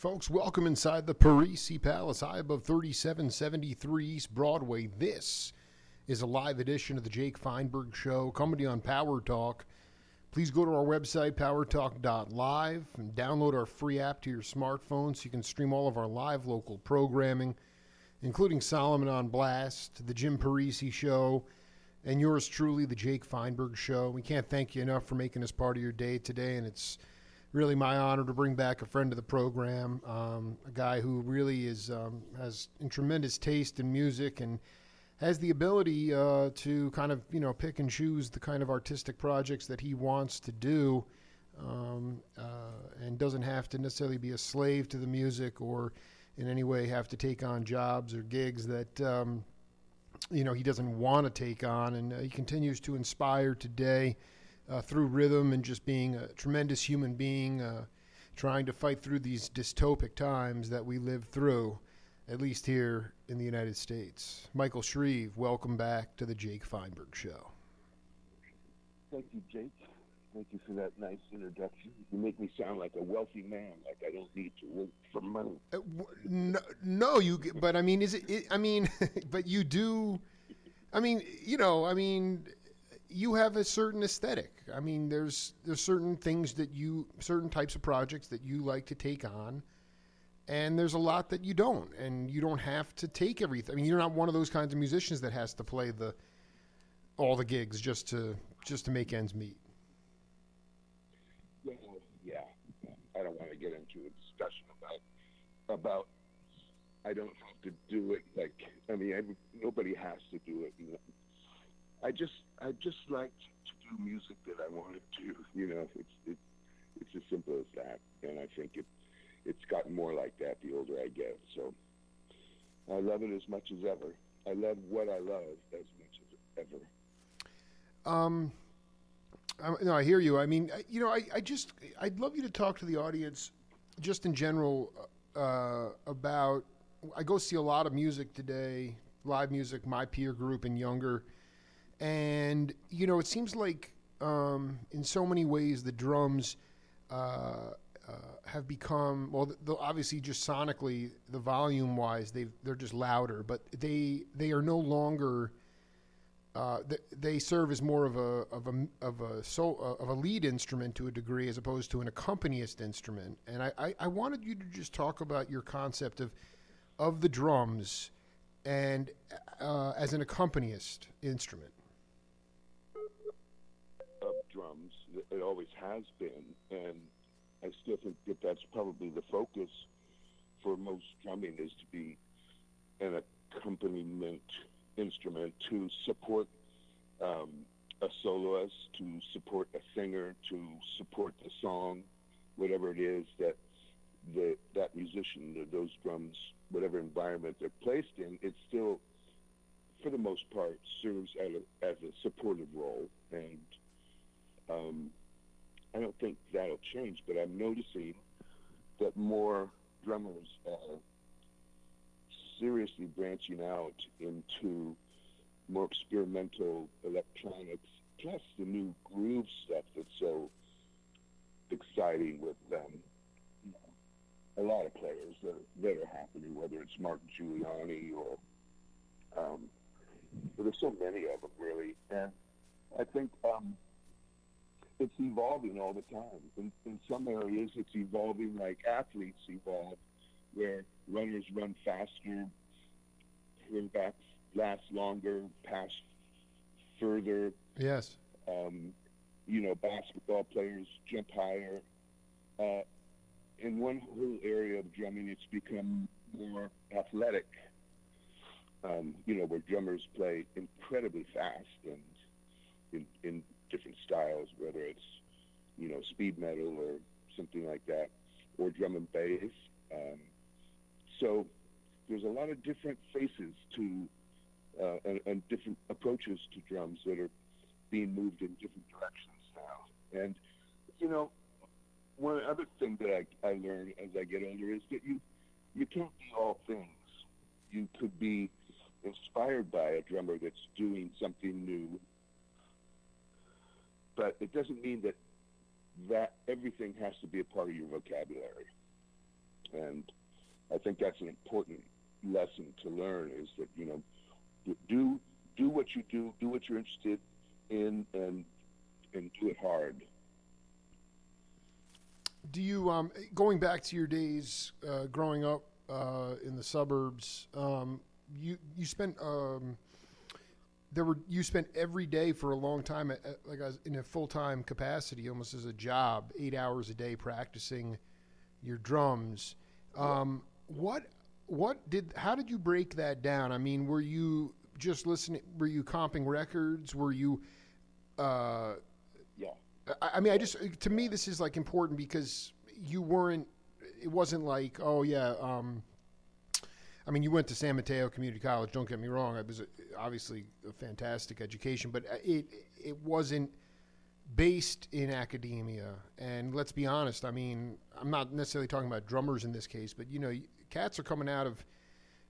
Folks, welcome inside the Parisi Palace, high above 3773 East Broadway. This is a live edition of the Jake Feinberg Show, coming to you on Power Talk. Please go to our website, powertalk.live, and download our free app to your smartphone so you can stream all of our live local programming, including Solomon on Blast, the Jim Parisi Show, and yours truly, the Jake Feinberg Show. We can't thank you enough for making this part of your day today, and it's really my honor to bring back a friend of the program, a guy who really has tremendous taste in music and has the ability to kind of, pick and choose the kind of artistic projects that he wants to do, and doesn't have to necessarily be a slave to the music or in any way have to take on jobs or gigs that, he doesn't want to take on. And he continues to inspire today through rhythm and just being a tremendous human being, trying to fight through these dystopic times that we live through, at least here in the United States. Michael Shrieve, welcome back to the Jake Feinberg Show. Thank you, Jake. Thank you for that nice introduction. You make me sound like a wealthy man, like I don't need to work for money. But I mean, but you do. You have a certain aesthetic. I mean, there's certain things certain types of projects that you like to take on, and there's a lot that you don't, and you don't have to take everything. I mean, you're not one of those kinds of musicians that has to play all the gigs just to make ends meet. Well, yeah, I don't want to get into a discussion about I don't have to do it. Nobody has to do it. I just like to do music that I want to do. It's as simple as that. And I think it's gotten more like that the older I get. So I love it as much as ever. I love what I love as much as ever. I hear you. I mean, I'd love you to talk to the audience just in general about, I go see a lot of music today, live music, my peer group and younger. And, it seems like in so many ways the drums have become, obviously just sonically, the volume-wise, they're just louder, but they are no longer, they serve as more of a lead instrument to a degree as opposed to an accompanist instrument. And I wanted you to just talk about your concept of the drums and as an accompanist instrument. Of drums, it always has been, and I still think that that's probably the focus for most drumming, is to be an accompaniment instrument to support a soloist, to support a singer, to support the song, whatever it is that that musician, those drums, whatever environment they're placed in, it still, for the most part, serves as a supportive role. And I don't think that'll change, but I'm noticing that more drummers are seriously branching out into more experimental electronics, plus the new groove stuff that's so exciting with a lot of players that are happening, whether it's Mark Giuliani or but there's so many of them, really. And I think it's evolving all the time. In some areas, it's evolving like athletes evolve, where runners run faster, quarterbacks last longer, pass further. Yes. Basketball players jump higher. In one whole area of drumming, it's become more athletic, where drummers play incredibly fast and in different styles, whether it's, speed metal or something like that, or drum and bass. So there's a lot of different faces to and different approaches to drums that are being moved in different directions now. And, one other thing that I learn as I get older is that you can't be all things. You could be inspired by a drummer that's doing something new, but it doesn't mean that everything has to be a part of your vocabulary. And I think that's an important lesson to learn, is that, do what you do what you're interested in, and do it hard. Do you, going back to your days growing up in the suburbs, you spent you spent every day for a long time, in a full-time capacity, almost as a job, 8 hours a day practicing your drums. How did you break that down? I mean, were you just listening? Were you comping records? Were you? Yeah. I mean, to me, this is like important because you weren't. It wasn't like, oh yeah. I mean, you went to San Mateo Community College. Don't get me wrong; it was obviously a fantastic education, but it wasn't based in academia. And let's be honest. I mean, I'm not necessarily talking about drummers in this case, but cats are coming out of,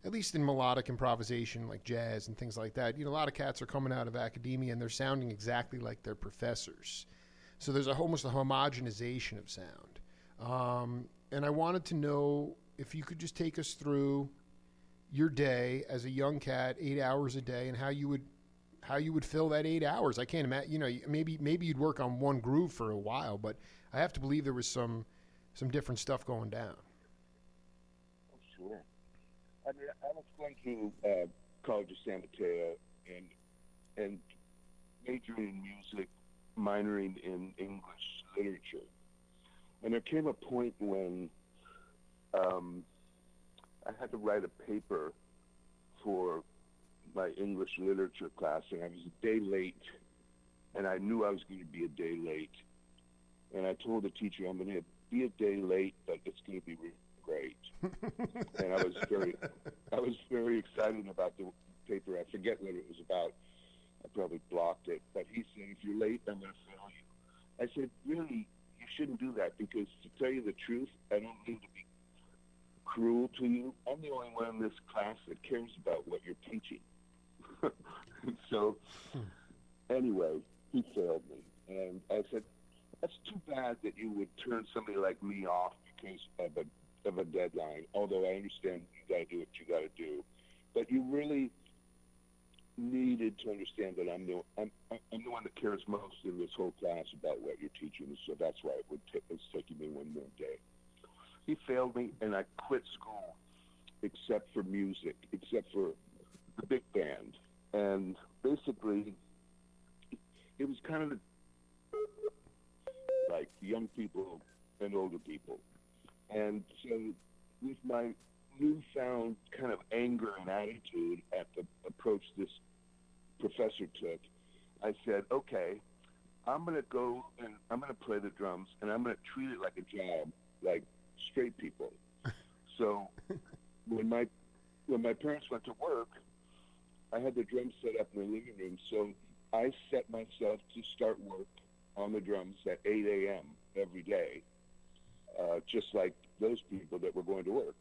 at least in melodic improvisation like jazz and things like that. A lot of cats are coming out of academia and they're sounding exactly like their professors. So there's almost a homogenization of sound. And I wanted to know if you could just take us through your day as a young cat, 8 hours a day, and how you would fill that 8 hours. I can't imagine, maybe you'd work on one groove for a while, but I have to believe there was some different stuff going down. Sure. I mean, I was going to College of San Mateo and majoring in music, minoring in English literature. And there came a point when I had to write a paper for my English literature class, and I was a day late, and I knew I was going to be a day late. And I told the teacher, I'm going to be a day late, but it's going to be really great. And I was very excited about the paper. I forget what it was about. I probably blocked it. But he said, if you're late, I'm going to fail you. I said, really, you shouldn't do that, because to tell you the truth, I don't mean to be cruel to you. I'm the only one in this class that cares about what you're teaching. So anyway, he failed me. And I said, that's too bad that you would turn somebody like me off because of a deadline, although I understand you got to do what you got to do. But you really needed to understand that I'm the one that cares most in this whole class about what you're teaching, so that's why it's taking me one more day. He failed me, and I quit school, except for music, except for the big band. And basically, it was kind of like young people and older people. And so with my newfound kind of anger and attitude at the approach this professor took, I said, okay, I'm going to go and I'm going to play the drums, and I'm going to treat it like a job, like straight people. So when my parents went to work, I had the drums set up in the living room, so I set myself to start work on the drums at 8 a.m. every day, just like those people that were going to work.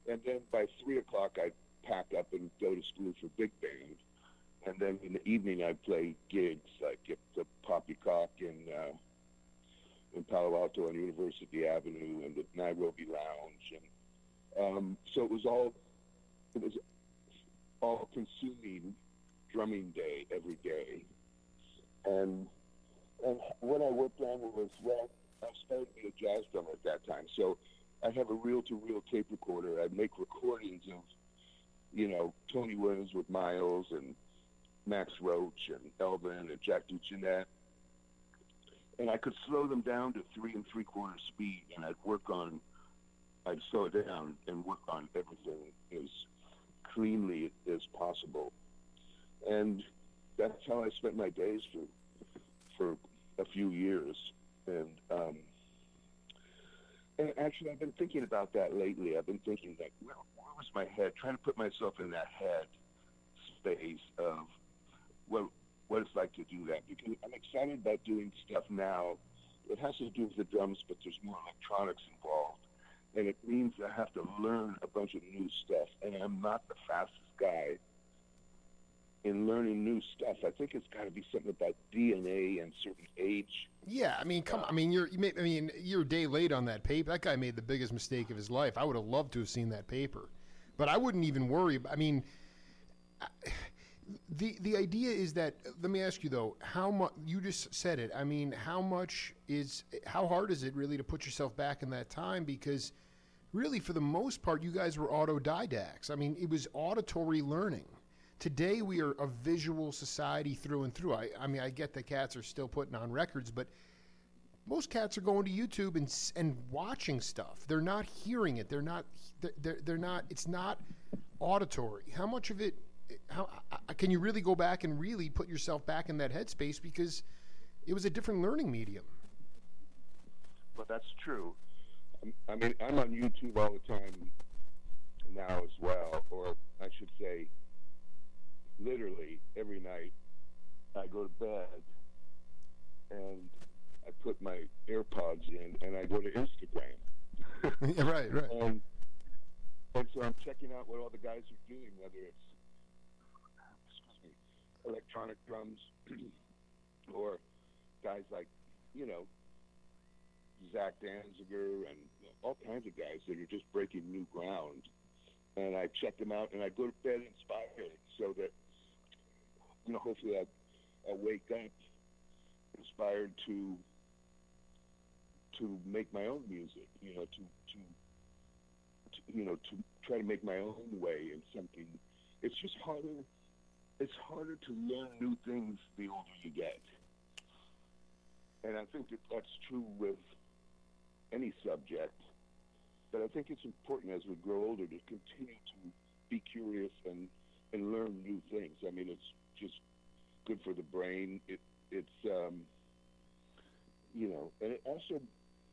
And then by 3 o'clock, I'd pack up and go to school for big band. And then in the evening, I'd play gigs, like at the Poppycock in Palo Alto on University Avenue and the Nairobi Lounge. And so it was all consuming drumming day every day. And what I worked on was, I started to be a jazz drummer at that time. So I have a reel-to-reel tape recorder. I'd make recordings of, Tony Williams with Miles and Max Roach and Elvin and Jack DeJohnette. And I could slow them down to 3 3/4 speed, and I'd slow it down and work on everything as cleanly as possible. And that's how I spent my days for a few years. And actually, I've been thinking about that lately. I've been thinking, like, where was my head? Trying to put myself in that head space of what it's like to do that. Because I'm excited about doing stuff now. It has to do with the drums, but there's more electronics involved. And it means I have to learn a bunch of new stuff. And I'm not the fastest guy in learning new stuff. I think it's got to be something about DNA and certain age Yeah, I mean, come. I mean, you're a day late on that paper. That guy made the biggest mistake of his life. I would have loved to have seen that paper, but I wouldn't even worry. I mean, the idea is that. Let me ask you though, how much you just said it. I mean, how hard is it really to put yourself back in that time? Because really, for the most part, you guys were autodidacts. I mean, it was auditory learning. Today, we are a visual society through and through. I mean, I get that cats are still putting on records, but most cats are going to YouTube and watching stuff. They're not hearing it. They're not. It's not auditory. How much of it? How can you really go back and really put yourself back in that headspace, because it was a different learning medium? Well, that's true. I mean, I'm on YouTube all the time now as well, or I should say, literally every night I go to bed and I put my AirPods in and I go to Instagram. Right. And so I'm checking out what all the guys are doing, whether it's electronic drums or guys like, Zach Danziger and all kinds of guys that are just breaking new ground. And I check them out and I go to bed inspired, so that hopefully I'll wake up inspired to make my own music, to try to make my own way in something. It's just harder. It's harder to learn new things the older you get. And I think that's true with any subject. But I think it's important as we grow older to continue to be curious and learn new things. I mean, it's just good for the brain. And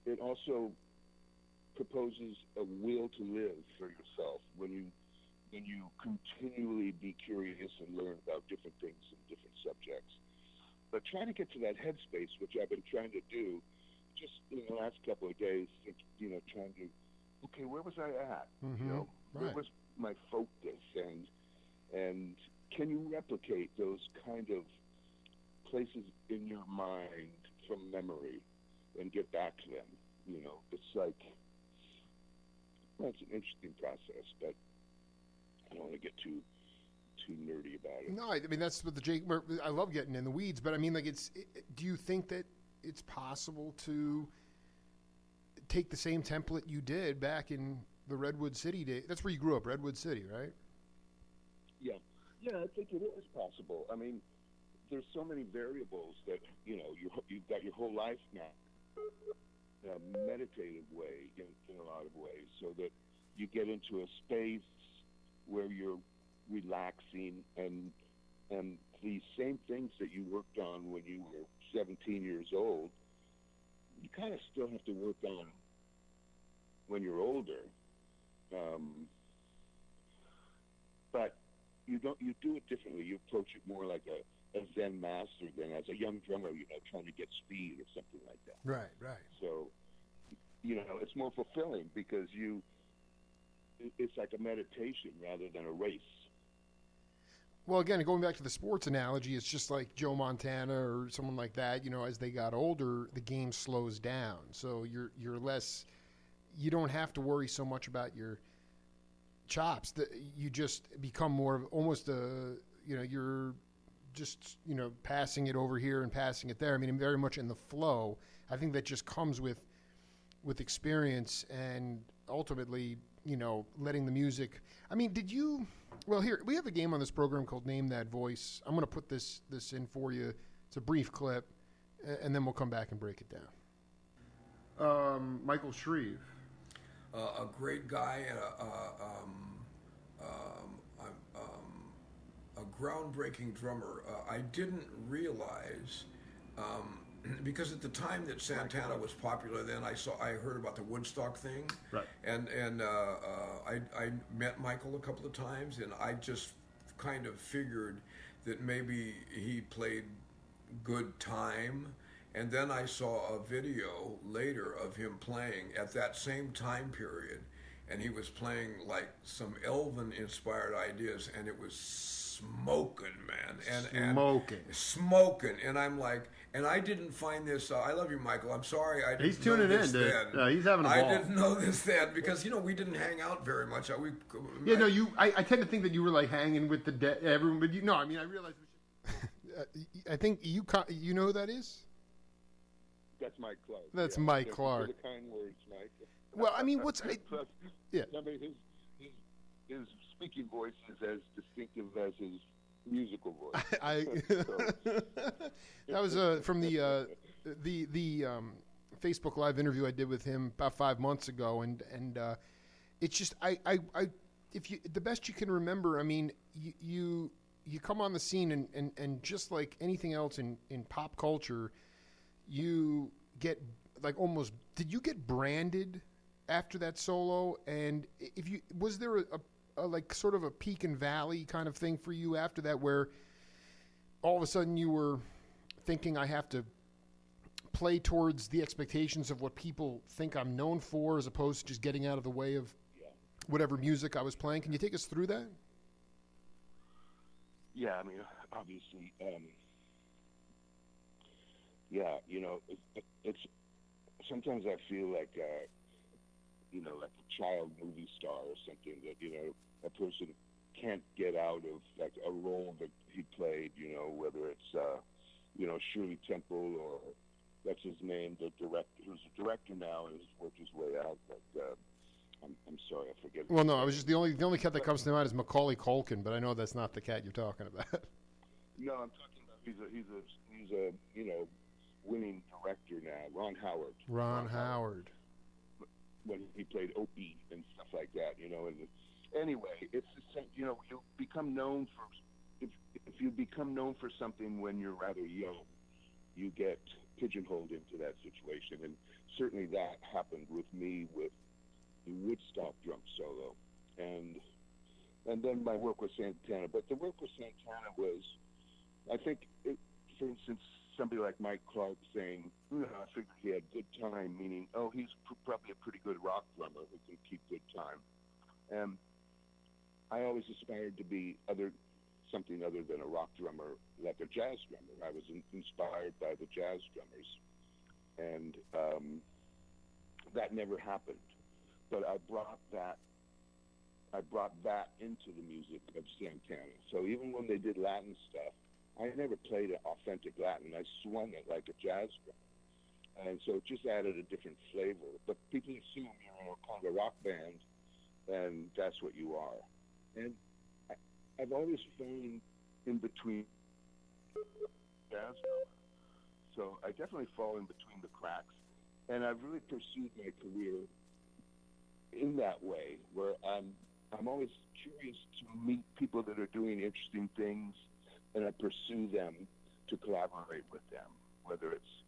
it also proposes a will to live for yourself when you continually be curious and learn about different things and different subjects. But trying to get to that headspace, which I've been trying to do just in the last couple of days, trying to, okay, where was I at? Mm-hmm. Where was my focus? And can you replicate those kind of places in your mind from memory and get back to them? It's like, well, it's an interesting process, but I don't want to get too nerdy about it. No, I mean, that's what I love getting in the weeds, but I mean, like, do you think that it's possible to take the same template you did back in the Redwood City day? That's where you grew up, Redwood City, right? Yeah, I think it is possible. I mean, there's so many variables that, you've got your whole life now in a meditative way, in a lot of ways, so that you get into a space where you're relaxing, and these same things that you worked on when you were 17 years old, you kind of still have to work on when you're older. But you do it differently. You approach it more like a Zen master than as a young drummer, trying to get speed or something like that. Right. So, it's more fulfilling because it's like a meditation rather than a race. Well, again, going back to the sports analogy, it's just like Joe Montana or someone like that. As they got older, the game slows down. So you're less. You don't have to worry so much about your chops. You just become more of almost you're just passing it over here and passing it there. I mean, very much in the flow. I think that just comes with experience and ultimately, letting the music. I mean, did you? Well, here we have a game on this program called Name That Voice. I'm going to put this in for you. It's a brief clip, and then we'll come back and break it down. Michael Shrieve. A great guy and a groundbreaking drummer. I didn't realize, because at the time that Santana was popular, then I heard about the Woodstock thing, right? And I met Michael a couple of times, and I just kind of figured that maybe he played good time. And then I saw a video later of him playing at that same time period, and he was playing like some Elvin-inspired ideas, and it was smoking, man, Smoking. and I'm like, and I didn't find this. I love you, Michael. I'm sorry, I didn't He's know tuning this in, dude. then. He's having a ball. I didn't know this then because we didn't hang out very much. I tend to think that you were like hanging with everyone, but I realized. I think you know who that is. That's Mike Clark. That's Mike Clark. For the kind words, Mike. Well, I mean, what's yeah? I mean, his speaking voice is as distinctive as his musical voice. That was from the Facebook Live interview I did with him about 5 months ago, and it's just if you the best you can remember. I mean, you come on the scene and just like anything else in pop culture, you get like almost. Did you get branded after that solo? And was there a like sort of a peak and valley kind of thing for you after that, where all of a sudden you were thinking, I have to play towards the expectations of what people think I'm known for, as opposed to just getting out of the way of whatever music I was playing? Can you take us through that? Yeah, I mean, obviously, it's sometimes I feel like like a child movie star or something, that a person can't get out of like a role that he played, whether it's Shirley Temple, or that's his name, the director, who's a director now and has worked his way out, but I'm sorry, I forget. Well, no, I was just the only cat that comes to mind is Macaulay Culkin, but I know that's not the cat you're talking about. No, I'm talking about he's a winning director now, Ron Howard. Ron Howard. When he played Opie and stuff like that, and anyway, it's the same. You become known for if you become known for something when you're rather young, you get pigeonholed into that situation, and certainly that happened with me with the Woodstock drum solo, and then my work with Santana. But the work with Santana was, I think, for instance, somebody like Mike Clark saying, I figured he had good time, meaning, he's probably a pretty good rock drummer who can keep good time. And I always aspired to be something other than a rock drummer, like a jazz drummer. I was inspired by the jazz drummers, and that never happened. But I brought that into the music of Santana. So even when they did Latin stuff, I never played an authentic Latin. I swung it like a jazz drum. And so it just added a different flavor. But people assume you're kind of a rock band, and that's what you are. And I've always fallen in between jazz drummer. So I definitely fall in between the cracks. And I've really pursued my career in that way, where I'm always curious to meet people that are doing interesting things, and I pursue them to collaborate with them, whether it's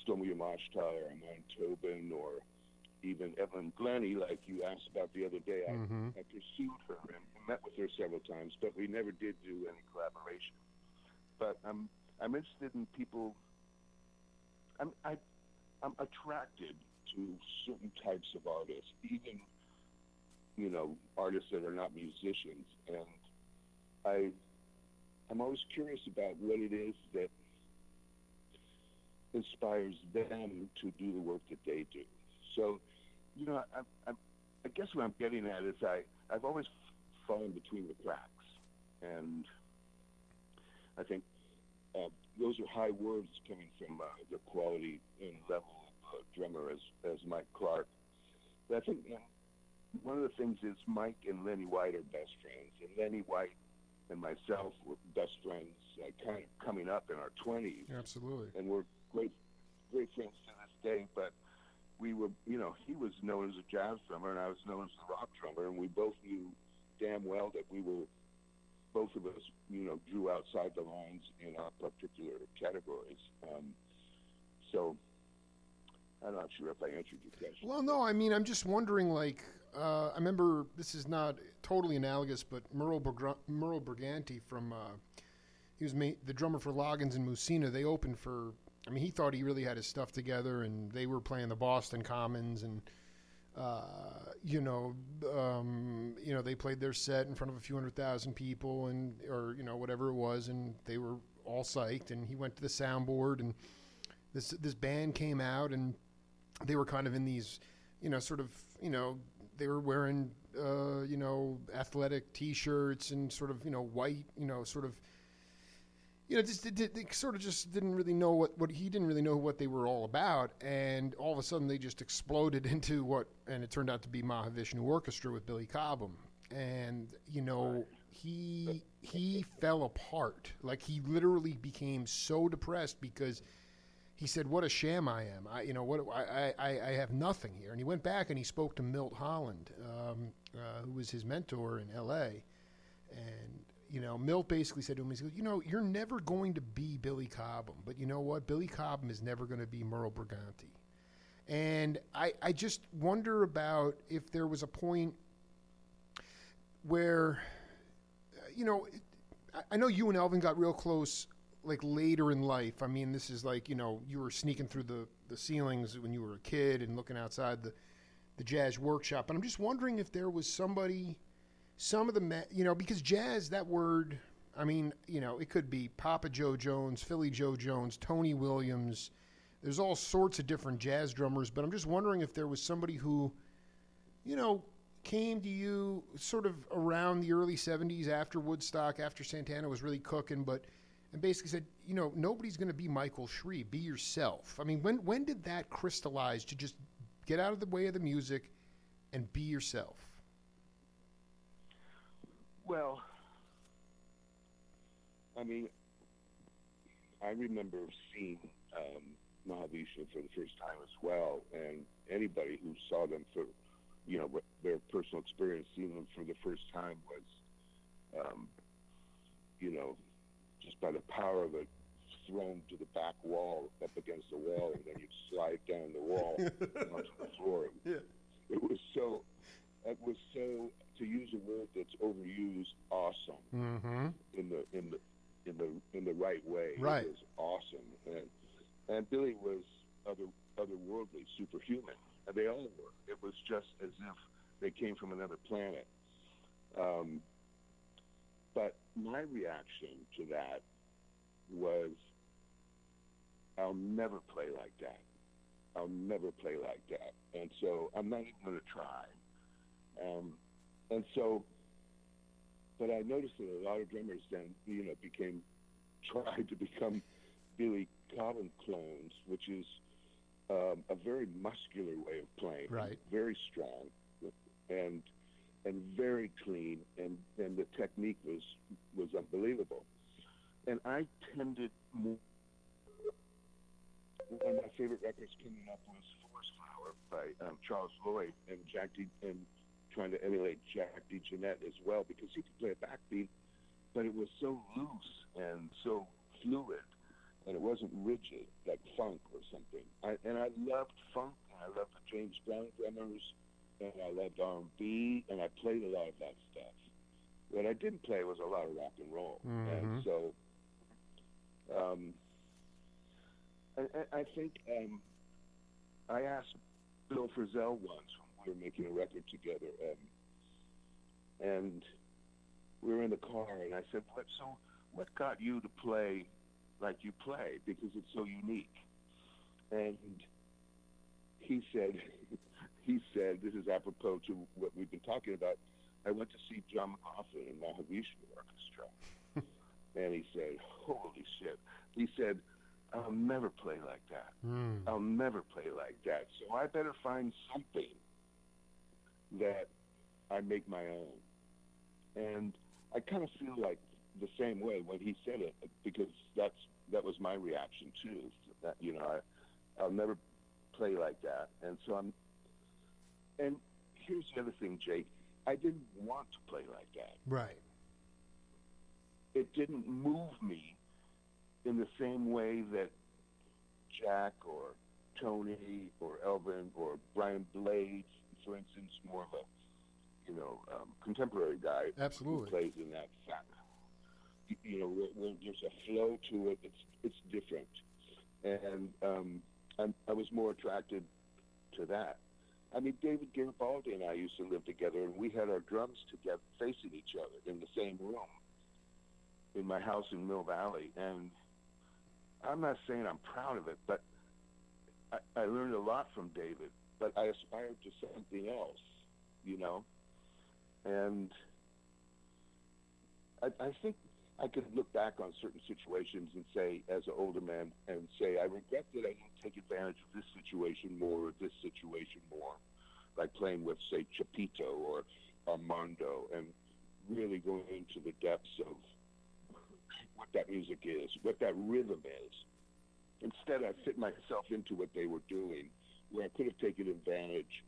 Stomy Yamashita or Amon Tobin or even Evelyn Glennie, like you asked about the other day. I pursued her and met with her several times, but we never did do any collaboration. But I'm interested in people. I'm attracted to certain types of artists, even artists that are not musicians, and I'm always curious about what it is that inspires them to do the work that they do. So, I guess what I'm getting at is I've always fallen between the cracks, and I think those are high words coming from the quality and level of drummer as Mike Clark. But I think one of the things is Mike and Lenny White are best friends, and Lenny White and myself were best friends kind of coming up in our 20s. Absolutely. And we're great friends to this day, but we were, he was known as a jazz drummer and I was known as a rock drummer, and we both knew damn well that we were, both of us, drew outside the lines in our particular categories. So I'm not sure if I answered your question. Well, no, I mean, I'm just wondering, I remember, this is not totally analogous, but Merle Briganti from, he was the drummer for Loggins and Musina. They opened for, he thought he really had his stuff together, and they were playing the Boston Commons, and, they played their set in front of a few 100,000 people, or whatever it was, and they were all psyched. And he went to the soundboard, and this band came out, and they were kind of in these, they were wearing, athletic T-shirts and sort of, white, sort of. They sort of just didn't really know what he didn't really know what they were all about, and all of a sudden they just exploded into and it turned out to be Mahavishnu Orchestra with Billy Cobham, and he fell apart. Like, he literally became so depressed because he said, "What a sham I am! I have nothing here." And he went back and he spoke to Milt Holland, who was his mentor in L.A., and Milt basically said to him, he goes, "You're never going to be Billy Cobham, but you know what? Billy Cobham is never going to be Merle Briganti." And I just wonder about if there was a point where, I know you and Elvin got real close, like, later in life. I mean, this is like, you were sneaking through the ceilings when you were a kid and looking outside the jazz workshop. And I'm just wondering if there was somebody... Some of the, because jazz, that word, I mean, it could be Papa Joe Jones, Philly Joe Jones, Tony Williams. There's all sorts of different jazz drummers, but I'm just wondering if there was somebody who, came to you sort of around the early 70s after Woodstock, after Santana was really cooking, and basically said, nobody's going to be Michael Shrieve. Be yourself. I mean, when did that crystallize to just get out of the way of the music and be yourself? Well, I mean, I remember seeing Mahavishnu for the first time as well, and anybody who saw them for, their personal experience, seeing them for the first time was, just by the power of it, thrown to the back wall, up against the wall, and then you'd slide down the wall onto the floor. Yeah. It was so, to use a word that's overused, awesome. Mm-hmm. in the right way. Right. It was awesome, and Billy was otherworldly, superhuman, and they all were. It was just as if they came from another planet. But my reaction to that was, I'll never play like that. I'll never play like that. And so I'm not even going to try. But I noticed that a lot of drummers then, tried to become Billy Cobham clones, which is a very muscular way of playing. Right. Very strong and very clean, and the technique was unbelievable. And I tended more. One of my favorite records coming up was Forest Flower by Charles Lloyd, and trying to emulate Jack DeJohnette as well, because he could play a backbeat, but it was so loose and so fluid, and it wasn't rigid like funk or something. I loved funk, and I loved the James Brown drummers, and I loved R&B, and I played a lot of that stuff. What I didn't play was a lot of rock and roll. Mm-hmm. And so I think I asked Bill Frisell once when we were making a record together, and we were in the car, and I said, what got you to play like you play? Because it's so unique. And he said, this is apropos to what we've been talking about, I went to see John McLaughlin in Mahavishnu Orchestra. And he said, holy shit. He said, I'll never play like that. I'll never play like that. So I better find something that I make my own. And I kind of feel like the same way when he said it, because that was my reaction too. That, I'll never play like that. And so and here's the other thing, Jake. I didn't want to play like that. Right. It didn't move me in the same way that Jack or Tony or Elvin or Brian Blades, for instance, more of a contemporary guy. Absolutely. Who plays in that fat. When there's a flow to it, it's different, and I was more attracted to that. I mean, David Garibaldi and I used to live together, and we had our drums together, facing each other in the same room in my house in Mill Valley. And I'm not saying I'm proud of it, but I learned a lot from David, but I aspired to something else, you know? And I think I could look back on certain situations and say, as an older man, and say, I regret that I didn't take advantage of this situation more or this situation more, like playing with, say, Chapito or Armando, and really going into the depths of what that music is, what that rhythm is. Instead, I fit myself into what they were doing, where I could have taken advantage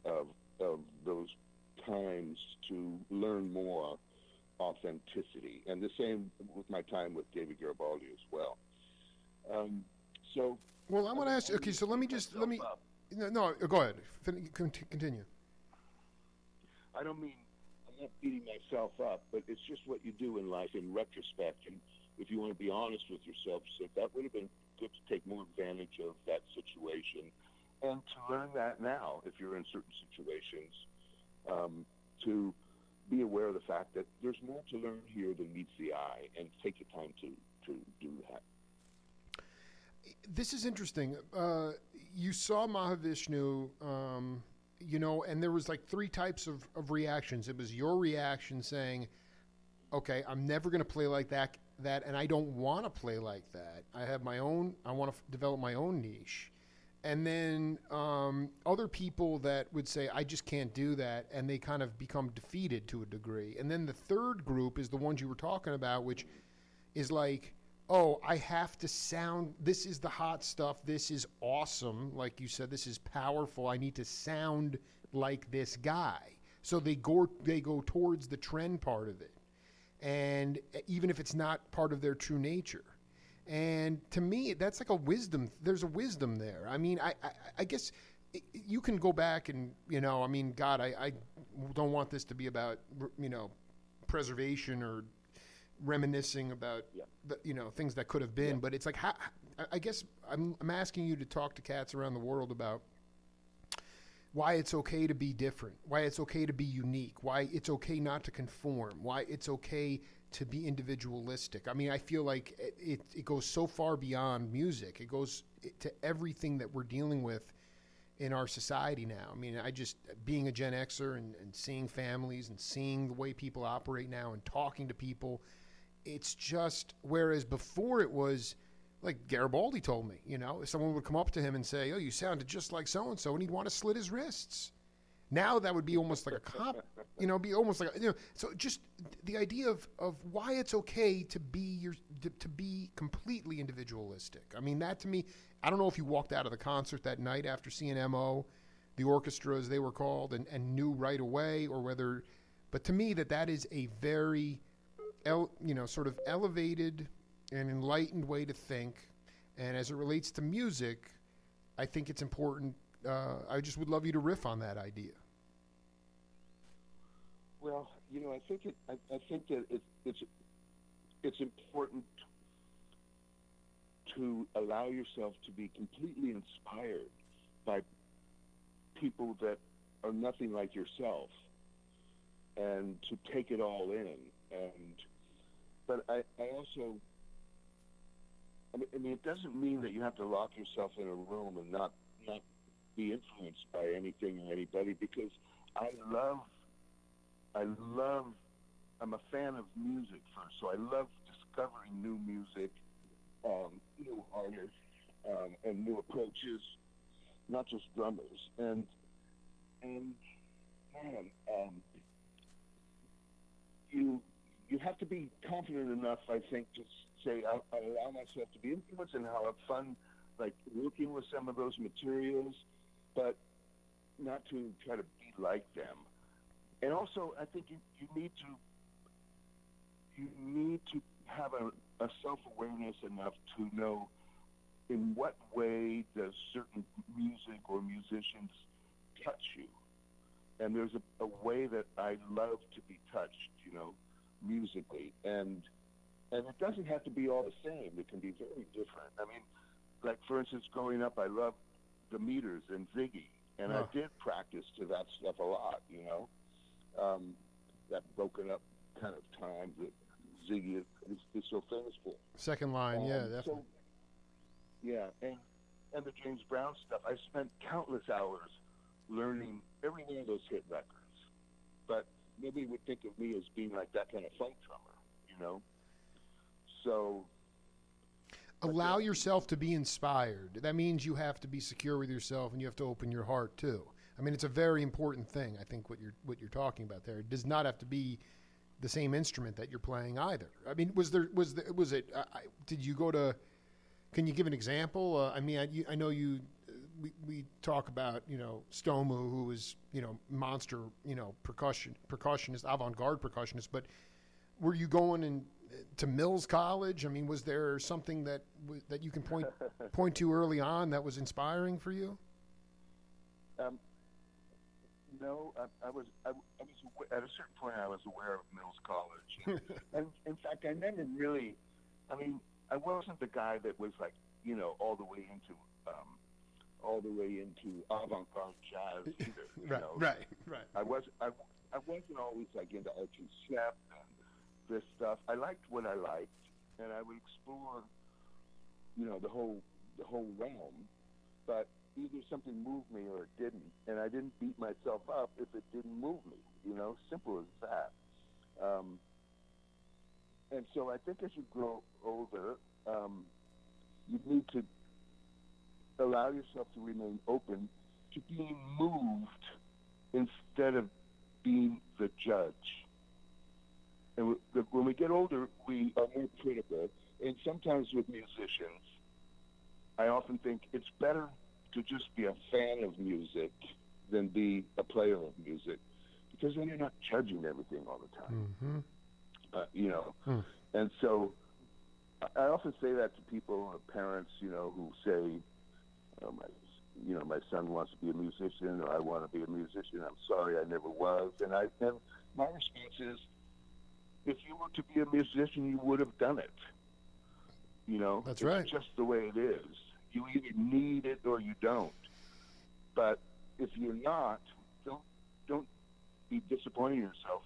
of those times to learn more authenticity. And the same with my time with David Garibaldi as well. Well, I'm going to ask you, okay, so let me no, go ahead. Continue. I don't mean, I'm not beating myself up, but it's just what you do in life in retrospect. And if you want to be honest with yourself, so that would have been good to take more advantage of that situation and to learn that now, if you're in certain situations, to be aware of the fact that there's more to learn here than meets the eye, and take your time to do that. This is interesting. You saw Mahavishnu, you know, and there was like three types of reactions. It was your reaction saying, okay, I'm never going to play like that, and I don't want to play like that. I have my own, I want to develop my own niche. And then other people that would say, I just can't do that, and they kind of become defeated to a degree. And then the third group is the ones you were talking about, which is like, oh, I have to sound, this is the hot stuff, this is awesome, like you said, this is powerful, I need to sound like this guy. So they go towards the trend part of it, and even if it's not part of their true nature. And to me, that's like a wisdom. There's a wisdom there. I mean, I guess you can go back and, you know, I mean, God, I don't want this to be about, you know, preservation or reminiscing about, the, you know, things that could have been. But it's like, I guess I'm asking you to talk to cats around the world about why it's okay to be different, why it's okay to be unique, why it's okay not to conform, why it's okay to be individualistic. I mean, I feel like it goes so far beyond music. It goes to everything that we're dealing with in our society now. I mean, being a Gen Xer and seeing families and seeing the way people operate now and talking to people, it's just, whereas before it was, like Garibaldi told me, you know, if someone would come up to him and say, oh, you sounded just like so-and-so, and he'd want to slit his wrists. Now that would be almost like a cop, you know, be almost like, you know, so just the idea of why it's okay to be completely individualistic. I mean, that to me, I don't know if you walked out of the concert that night after seeing MO, the orchestra as they were called, and knew right away, or whether, but to me that is a very, you know, sort of elevated and enlightened way to think. And as it relates to music, I think it's important. I just would love you to riff on that idea. Well, you know, I think that it's important to allow yourself to be completely inspired by people that are nothing like yourself, and to take it all in. But I also, I mean, it doesn't mean that you have to lock yourself in a room and not be influenced by anything or anybody, because I'm a fan of music first, so I love discovering new music, new artists, and new approaches, not just drummers. And man, you have to be confident enough, I think, to say, I allow myself to be influenced, and I'll have fun, like, working with some of those materials, but not to try to be like them. And also, I think you need to have a self-awareness enough to know in what way does certain music or musicians touch you. And there's a way that I love to be touched, you know, musically. And it doesn't have to be all the same. It can be very different. I mean, like, for instance, growing up, I loved the Meters and Ziggy. And Huh. I did practice to that stuff a lot, that broken up kind of time that Ziggy is so famous for. Second line, yeah, definitely. So, yeah, and the James Brown stuff, I spent countless hours learning every one of those hit records. But nobody would think of me as being like that kind of funk drummer. So Allow yourself to be inspired. That means you have to be secure with yourself and you have to open your heart too. I mean, it's a very important thing. I think what you're talking about there. It does not have to be the same instrument that you're playing either. I mean, did you go to? Can you give an example? I mean, I know you. We talk about Stomu, who was monster percussionist, avant-garde percussionist. But were you going to Mills College? I mean, was there something that you can point to early on that was inspiring for you? No, I was at a certain point I was aware of Mills College, and in fact I never really. I mean, I wasn't the guy that was like all the way into avant-garde jazz either. Right. I wasn't always like into Archie Shepp and this stuff. I liked what I liked, and I would explore the whole realm, but either something moved me or it didn't, and I didn't beat myself up if it didn't move me. Simple as that. And so I think as you grow older, you need to allow yourself to remain open to being moved instead of being the judge. And when we get older, we are more critical. And sometimes with musicians, I often think it's better to just be a fan of music than be a player of music, because then you're not judging everything all the time. Mm-hmm. And so I often say that to people, parents, who say, my son wants to be a musician, or I want to be a musician. I'm sorry, I never was. And my response is, if you were to be a musician, you would have done it. That's right. It's just the way it is. You either need it or you don't. But if you're not, don't be disappointing yourself.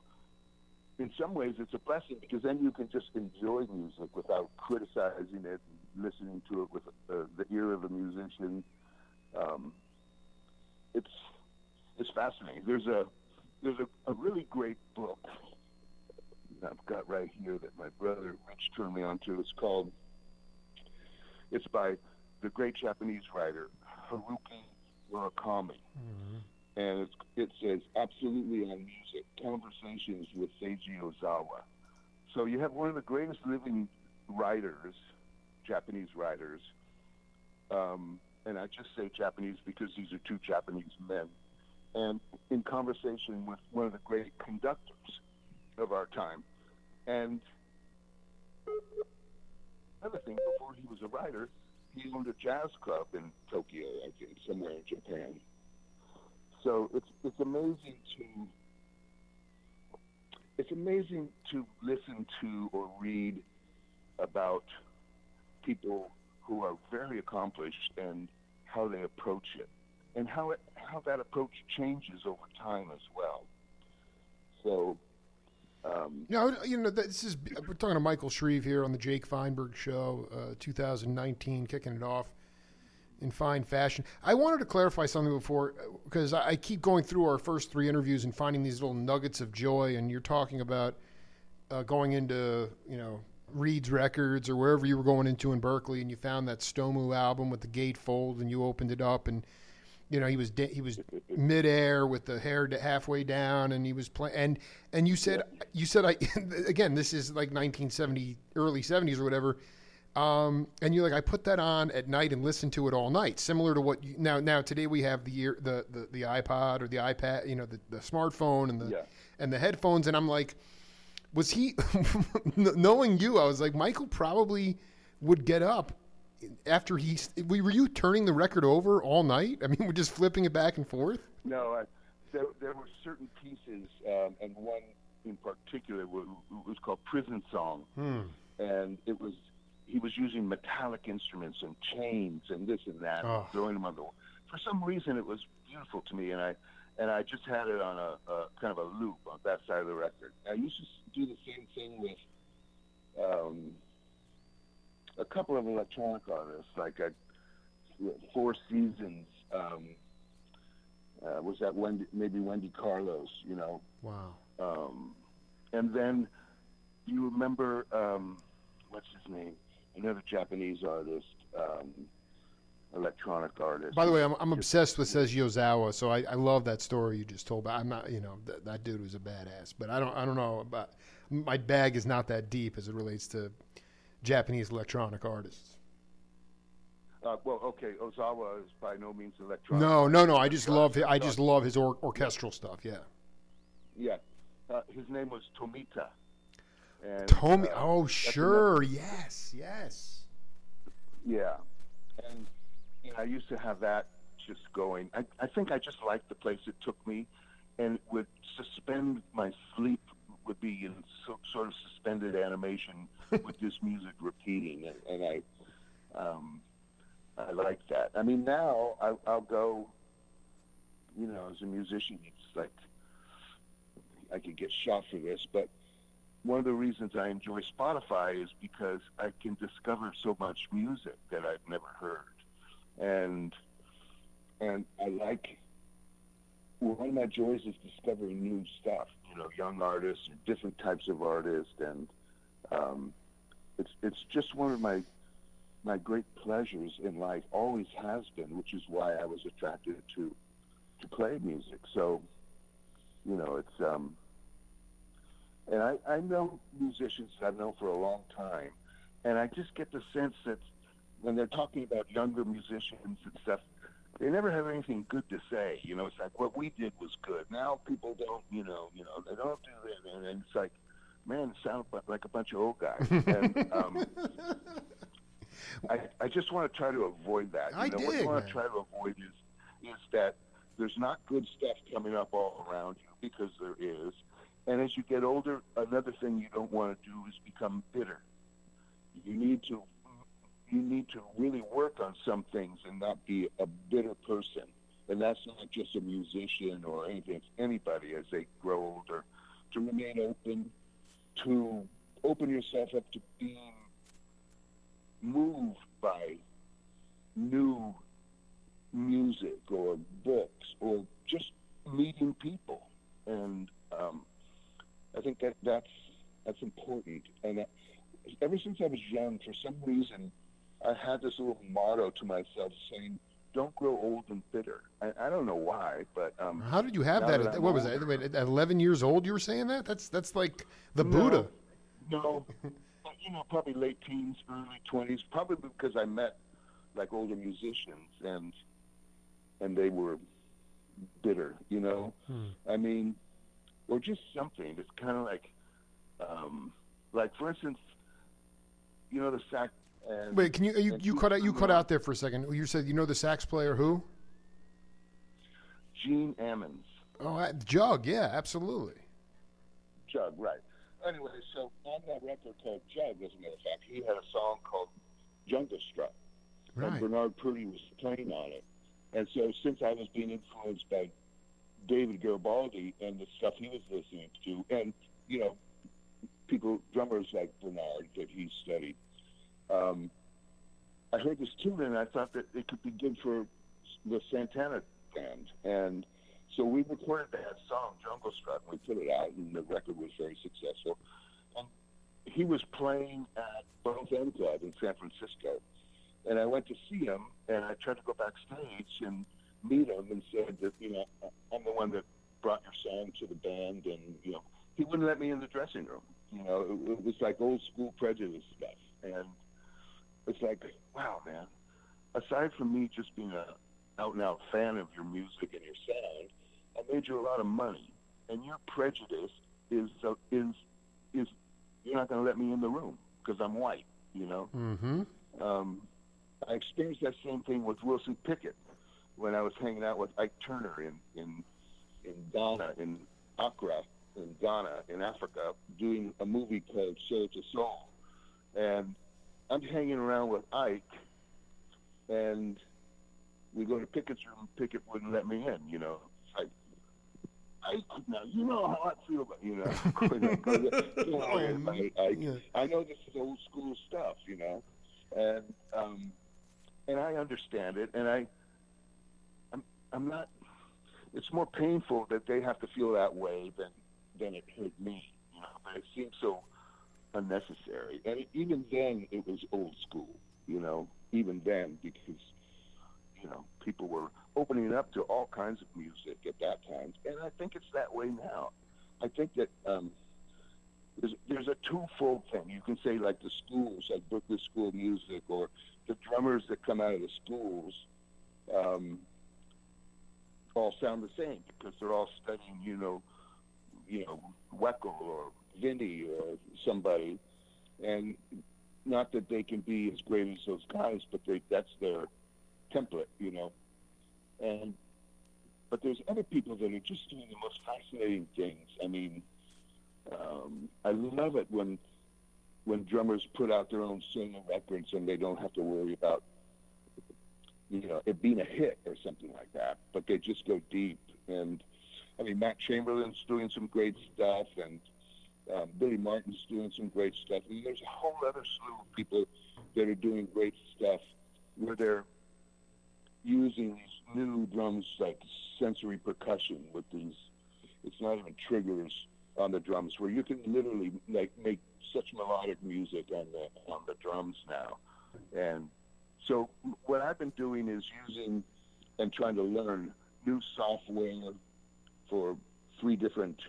In some ways, it's a blessing, because then you can just enjoy music without criticizing it, and listening to it with the ear of a musician. It's fascinating. There's a really great book that I've got right here that my brother Rich turned me on to. It's by the great Japanese writer Haruki Murakami. Mm-hmm. And it says, absolutely on music, conversations with Seiji Ozawa. So you have one of the greatest living writers, Japanese writers, and I just say Japanese because these are two Japanese men, and in conversation with one of the great conductors of our time. And another thing, before he was a writer, he owned a jazz club in Tokyo, I think, somewhere in Japan. So it's amazing to listen to or read about people who are very accomplished and how they approach it, and how that approach changes over time as well. So, we're talking to Michael Shrieve here on the Jake Feinberg Show, 2019, kicking it off in fine fashion. I wanted to clarify something before, because I keep going through our first three interviews and finding these little nuggets of joy, and you're talking about going into, Reed's Records or wherever you were going into in Berkeley, and you found that Stomu album with the gatefold, and you opened it up, and he was midair with the hair halfway down, and he was playing. And you said again, this is like 1970, early 70s or whatever. And you're like, I put that on at night and listen to it all night. Similar to what now today we have the iPod or the iPad, the smartphone and the headphones, and I'm like, was he knowing you? I was like, Michael probably would get up after were you turning the record over all night? I mean, we're just flipping it back and forth. No, there were certain pieces, and one in particular was called Prison Song, and it was. He was using metallic instruments and chains and this and that, throwing them on for some reason it was beautiful to me, and I just had it on a kind of a loop on that side of the record. I used to do the same thing with a couple of electronic artists, like Four Seasons. Was that Wendy Carlos? You know. Wow. And then you remember what's his name? Another Japanese artist. Electronic artist. By the way, I'm obsessed with Seiji Ozawa, so I love that story you just told. But I'm not, that dude was a badass. But I don't know about, my bag is not that deep as it relates to Japanese electronic artists. Well, okay, Ozawa is by no means electronic. No. I just love his orchestral stuff. Yeah. Yeah. His name was Tomita. And, sure. Yes. Yeah. And I used to have that just going. I think I just liked the place it took me, and it would suspend my sleep, would be in sort of suspended animation with this music repeating, and I like that. I mean, now I'll go, as a musician, it's like I could get shot for this, but one of the reasons I enjoy Spotify is because I can discover so much music that I've never heard. And I like, one of my joys is discovering new stuff, young artists and different types of artists. And it's just one of my great pleasures in life, always has been, which is why I was attracted to play music. So, it's, and I know musicians that I've known for a long time, and I just get the sense that when they're talking about younger musicians and stuff, they never have anything good to say. It's like, what we did was good. Now people don't, they don't do that. And it's like, man, it sounds like a bunch of old guys. And I just want to try to avoid that. What I want to try to avoid is that there's not good stuff coming up all around you, because there is. And as you get older, another thing you don't want to do is become bitter. You need to really work on some things and not be a bitter person. And that's not just a musician or anything. It's anybody as they grow older. To remain open, to open yourself up to being moved by new music or books or just meeting people. And I think that's important. And ever since I was young, for some reason, I had this little motto to myself saying, "Don't grow old and bitter." I don't know why, but how did you have that? What was that? At 11 years old, you were saying that? That's like the Buddha. No, but, probably late teens, early 20s. Probably because I met like older musicians and they were bitter. I mean, or just something. It's kind of like for instance, the sax. Wait, can you cut out there for a second? You said the sax player who? Gene Ammons. Oh, Jug, yeah, absolutely. Jug, right. Anyway, so on that record called Jug, as a matter of fact, he had a song called Jungle Strut. Right. And Bernard Purdie was playing on it. And so since I was being influenced by David Garibaldi and the stuff he was listening to, and, drummers like Bernard that he studied, I heard this tune and I thought that it could be good for the Santana band. And so we recorded that song, Jungle Strut, and we put it out, and the record was very successful. And he was playing at Both End Club in San Francisco. And I went to see him, and I tried to go backstage and meet him and said that, I'm the one that brought your song to the band. And, he wouldn't let me in the dressing room. It was like old school prejudice stuff. And it's like, wow, man, aside from me just being a out-and-out fan of your music and your sound, I made you a lot of money, and your prejudice is you're not going to let me in the room because I'm white, Mm-hmm. I experienced that same thing with Wilson Pickett when I was hanging out with Ike Turner in Ghana, in Accra, in Ghana, in Africa, doing a movie called Soul to Soul. And I'm hanging around with Ike, and we go to Pickett's room, Pickett wouldn't let me in, you know. It's like, now you know how I feel about, you know. I know this is old school stuff, you know, and I understand it, and I'm not. It's more painful that they have to feel that way than it hurt me, you know. But it seems so unnecessary, and even then it was old school, you know. Even then, because you know people were opening up to all kinds of music at that time, and I think it's that way now. I think that there's a twofold thing. You can say like the schools, like Berkeley School of Music, or the drummers that come out of the schools, all sound the same because they're all studying, you know, Weckl or Vinny or somebody, and not that they can be as great as those guys, but that's their template, you know. But there's other people that are just doing the most fascinating things. I mean, I love it when drummers put out their own solo records and they don't have to worry about, you know, it being a hit or something like that, but they just go deep. And I mean, Matt Chamberlain's doing some great stuff, and Billy Martin's doing some great stuff. And there's a whole other slew of people that are doing great stuff where they're using these new drums like sensory percussion with these, it's not even triggers on the drums, where you can literally like make such melodic music on the drums now. And so what I've been doing is using and trying to learn new software for three different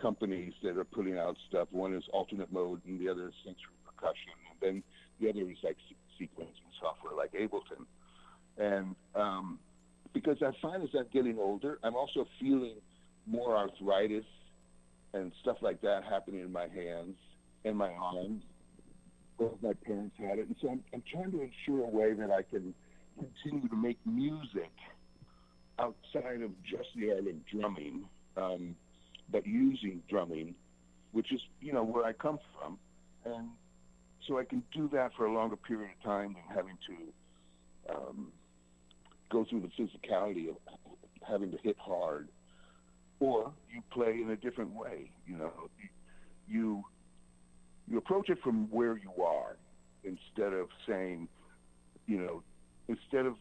companies that are putting out stuff. One is alternate mode, and the other is sensory percussion, and then the other is like sequencing software like Ableton. And because I find as I'm getting older, I'm also feeling more arthritis and stuff like that happening in my hands and my arms. Both my parents had it, and so I'm trying to ensure a way that I can continue to make music outside of just the art of drumming, but using drumming, which is, you know, where I come from. And so I can do that for a longer period of time than having to go through the physicality of having to hit hard. Or you play in a different way, you know. You approach it from where you are instead of saying, you know, instead of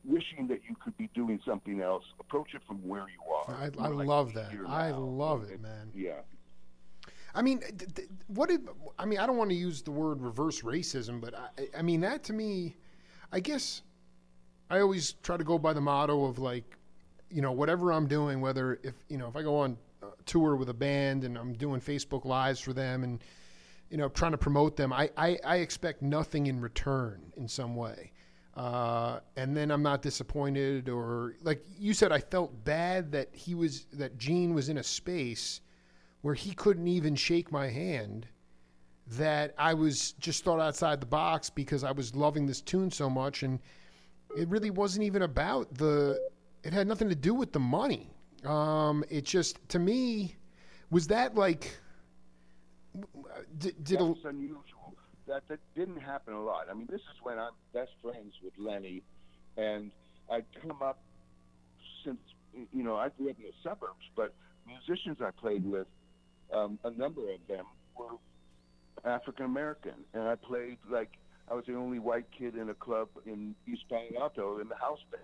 wishing that you could be doing something else, approach it from where you are. I love that. I love it, man. Yeah. I mean, I don't want to use the word reverse racism, but I mean, that to me, I guess I always try to go by the motto of like, you know, whatever I'm doing, whether if I go on tour with a band and I'm doing Facebook Lives for them and, you know, trying to promote them, I expect nothing in return in some way. And then I'm not disappointed, or like you said, I felt bad that Gene was in a space where he couldn't even shake my hand, that I was just thought outside the box because I was loving this tune so much. And it really wasn't even about it had nothing to do with the money. It just, to me, was that like, That's unusual. That didn't happen a lot. I mean, this is when I'm best friends with Lenny, and I'd come up since, you know, I grew up in the suburbs, but musicians I played with, a number of them were African American, and I played like I was the only white kid in a club in East Palo Alto in the house band.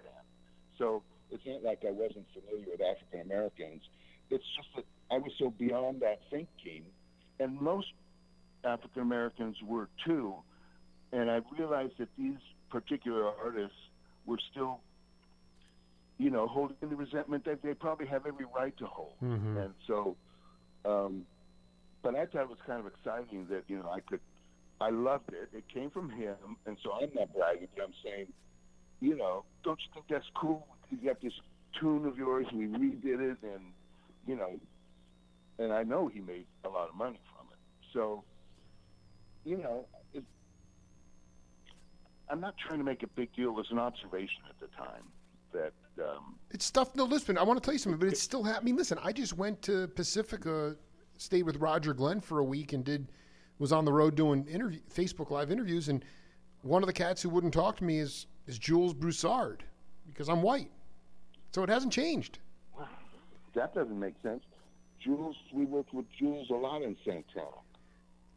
So it's not like I wasn't familiar with African Americans. It's just that I was so beyond that thinking, and most African Americans were too. And I realized that these particular artists were still, you know, holding the resentment that they probably have every right to hold. Mm-hmm. And so, but I thought it was kind of exciting that, you know, I loved it. It came from him, and so I'm not bragging, but I'm saying, you know, don't you think that's cool? You got this tune of yours, we redid it, and, you know, and I know he made a lot of money from it. So, you know, I'm not trying to make a big deal. It was an observation at the time that... it's stuff. No, listen, I want to tell you something, but it's still happening. Listen, I just went to Pacifica, stayed with Roger Glenn for a week, and was on the road doing Facebook Live interviews, and one of the cats who wouldn't talk to me is Jules Broussard because I'm white. So it hasn't changed. That doesn't make sense. Jules, we worked with Jules a lot in Santana.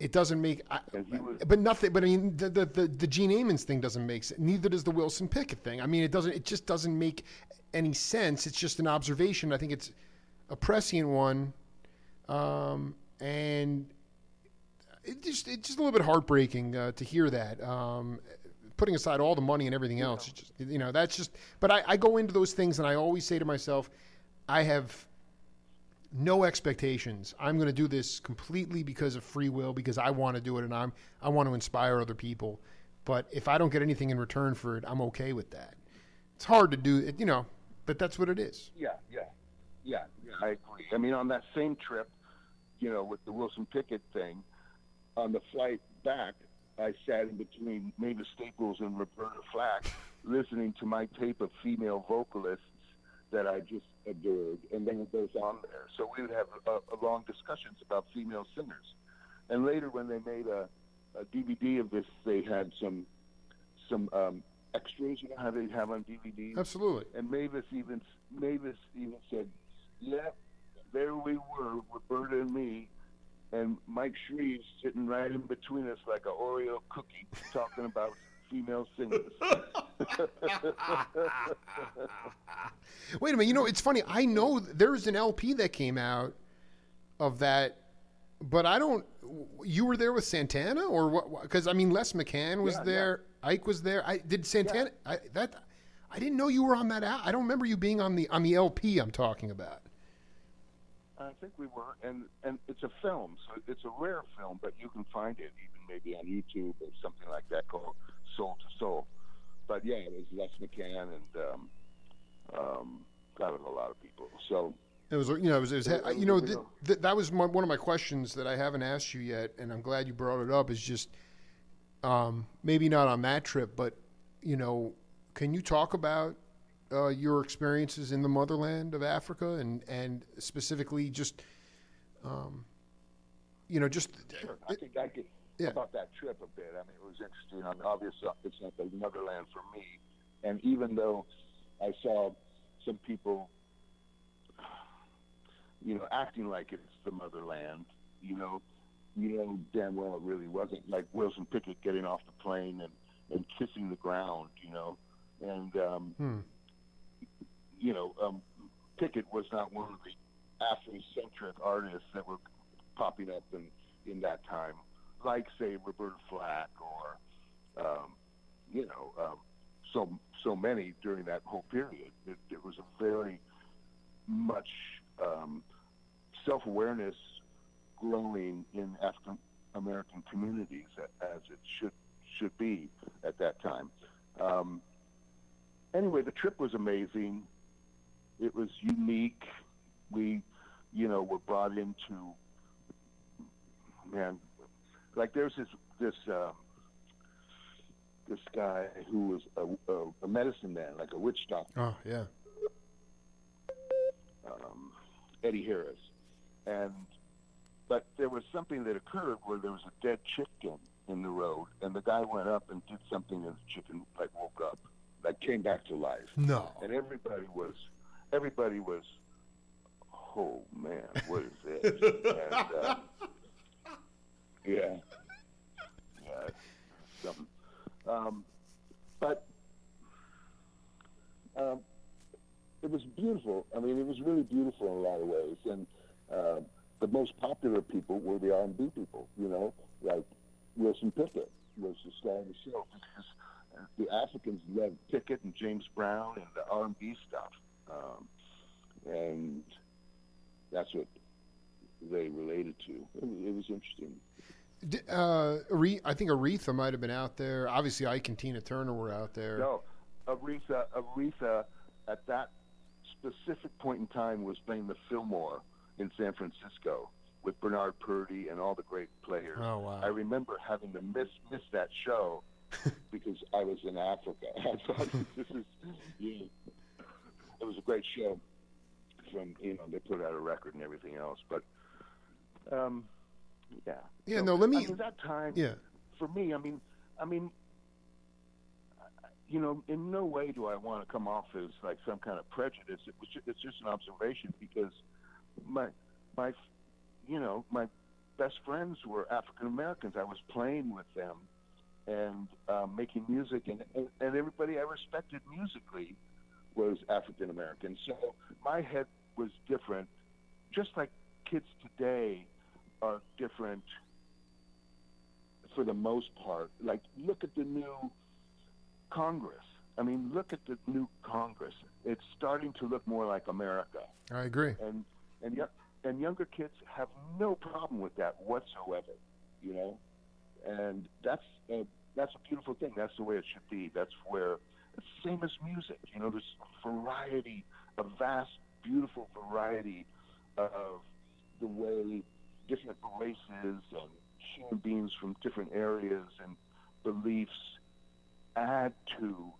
It doesn't make, but nothing. But I mean, the Gene Ammons thing doesn't make sense. Neither does the Wilson Pickett thing. I mean, it doesn't. It just doesn't make any sense. It's just an observation. I think it's a prescient one, and it's just a little bit heartbreaking to hear that. Putting aside all the money and everything else, it's just, that's just. But I go into those things and I always say to myself, I have no expectations. I'm going to do this completely because of free will, because I want to do it, and I want to inspire other people. But if I don't get anything in return for it, I'm okay with that. It's hard to do it, but that's what it is. Yeah, I agree. I mean, on that same trip, with the Wilson Pickett thing, on the flight back, I sat in between Mavis Staples and Roberta Flack, listening to my tape of female vocalists that I just adored, and then it goes on there. So we would have a long discussions about female singers. And later, when they made a DVD of this, they had some extras, how they have on DVDs. Absolutely. And Mavis even said, "Yeah, there we were, Roberta and me, and Mike Shrieve sitting right in between us like an Oreo cookie, talking about female singers." Wait a minute. It's funny. I know there's an LP that came out of that, but I don't. You were there with Santana, or what? Because I mean, Les McCann was there. Yeah. Ike was there. Did Santana. Yeah. I didn't know you were on that. I don't remember you being on the LP I'm talking about. I think we were, and it's a film, so it's a rare film, but you can find it even maybe on YouTube or something like that called Soul to Soul. But yeah, it was Les McCann and got a lot of people. So it was, that was one of my questions that I haven't asked you yet, and I'm glad you brought it up. Is just maybe not on that trip, but can you talk about your experiences in the motherland of Africa and specifically just, just. Sure. I think I could about that trip a bit. I mean, it was interesting. I mean, obviously, it's not the motherland for me. And even though I saw some people, acting like it's the motherland, damn well it really wasn't. Like Wilson Pickett getting off the plane and kissing the ground, and Pickett was not one of the Afrocentric artists that were popping up in that time, like, say, Roberta Flack or, so many during that whole period. It was a very much self-awareness growing in African American communities as it should be at that time. Anyway, the trip was amazing. It was unique. We, were brought into, like there's this guy who was a medicine man, like a witch doctor. Oh, yeah. Eddie Harris. But there was something that occurred where there was a dead chicken in the road, and the guy went up and did something, and the chicken woke up, came back to life. No. And everybody was, oh man, what is this? And, yeah, something. But it was beautiful. I mean, it was really beautiful in a lot of ways. And the most popular people were the R&B people, like Wilson Pickett was the star of the show because the Africans loved Pickett and James Brown and the R&B stuff. And that's what they related to. It was interesting. I think Aretha might have been out there. Obviously, Ike and Tina Turner were out there. No, Aretha at that specific point in time was playing the Fillmore in San Francisco with Bernard Purdie and all the great players. Oh, wow. I remember having to miss that show because I was in Africa. I thought it was a great show. They put out a record and everything else, but yeah. No, let me. That time. Yeah. For me, in no way do I want to come off as like some kind of prejudice. It's just an observation, because my my best friends were African Americans. I was playing with them and making music, and everybody I respected musically was African American. So my head was different, just like kids today are different for the most part. Like, look at the new Congress. I mean, look at the new Congress. It's starting to look more like America. I agree. And younger kids have no problem with that whatsoever, and that's a beautiful thing. That's the way it should be. That's where it's the same as music. There's variety, a vast, beautiful variety of the way different races and human beings from different areas and beliefs add to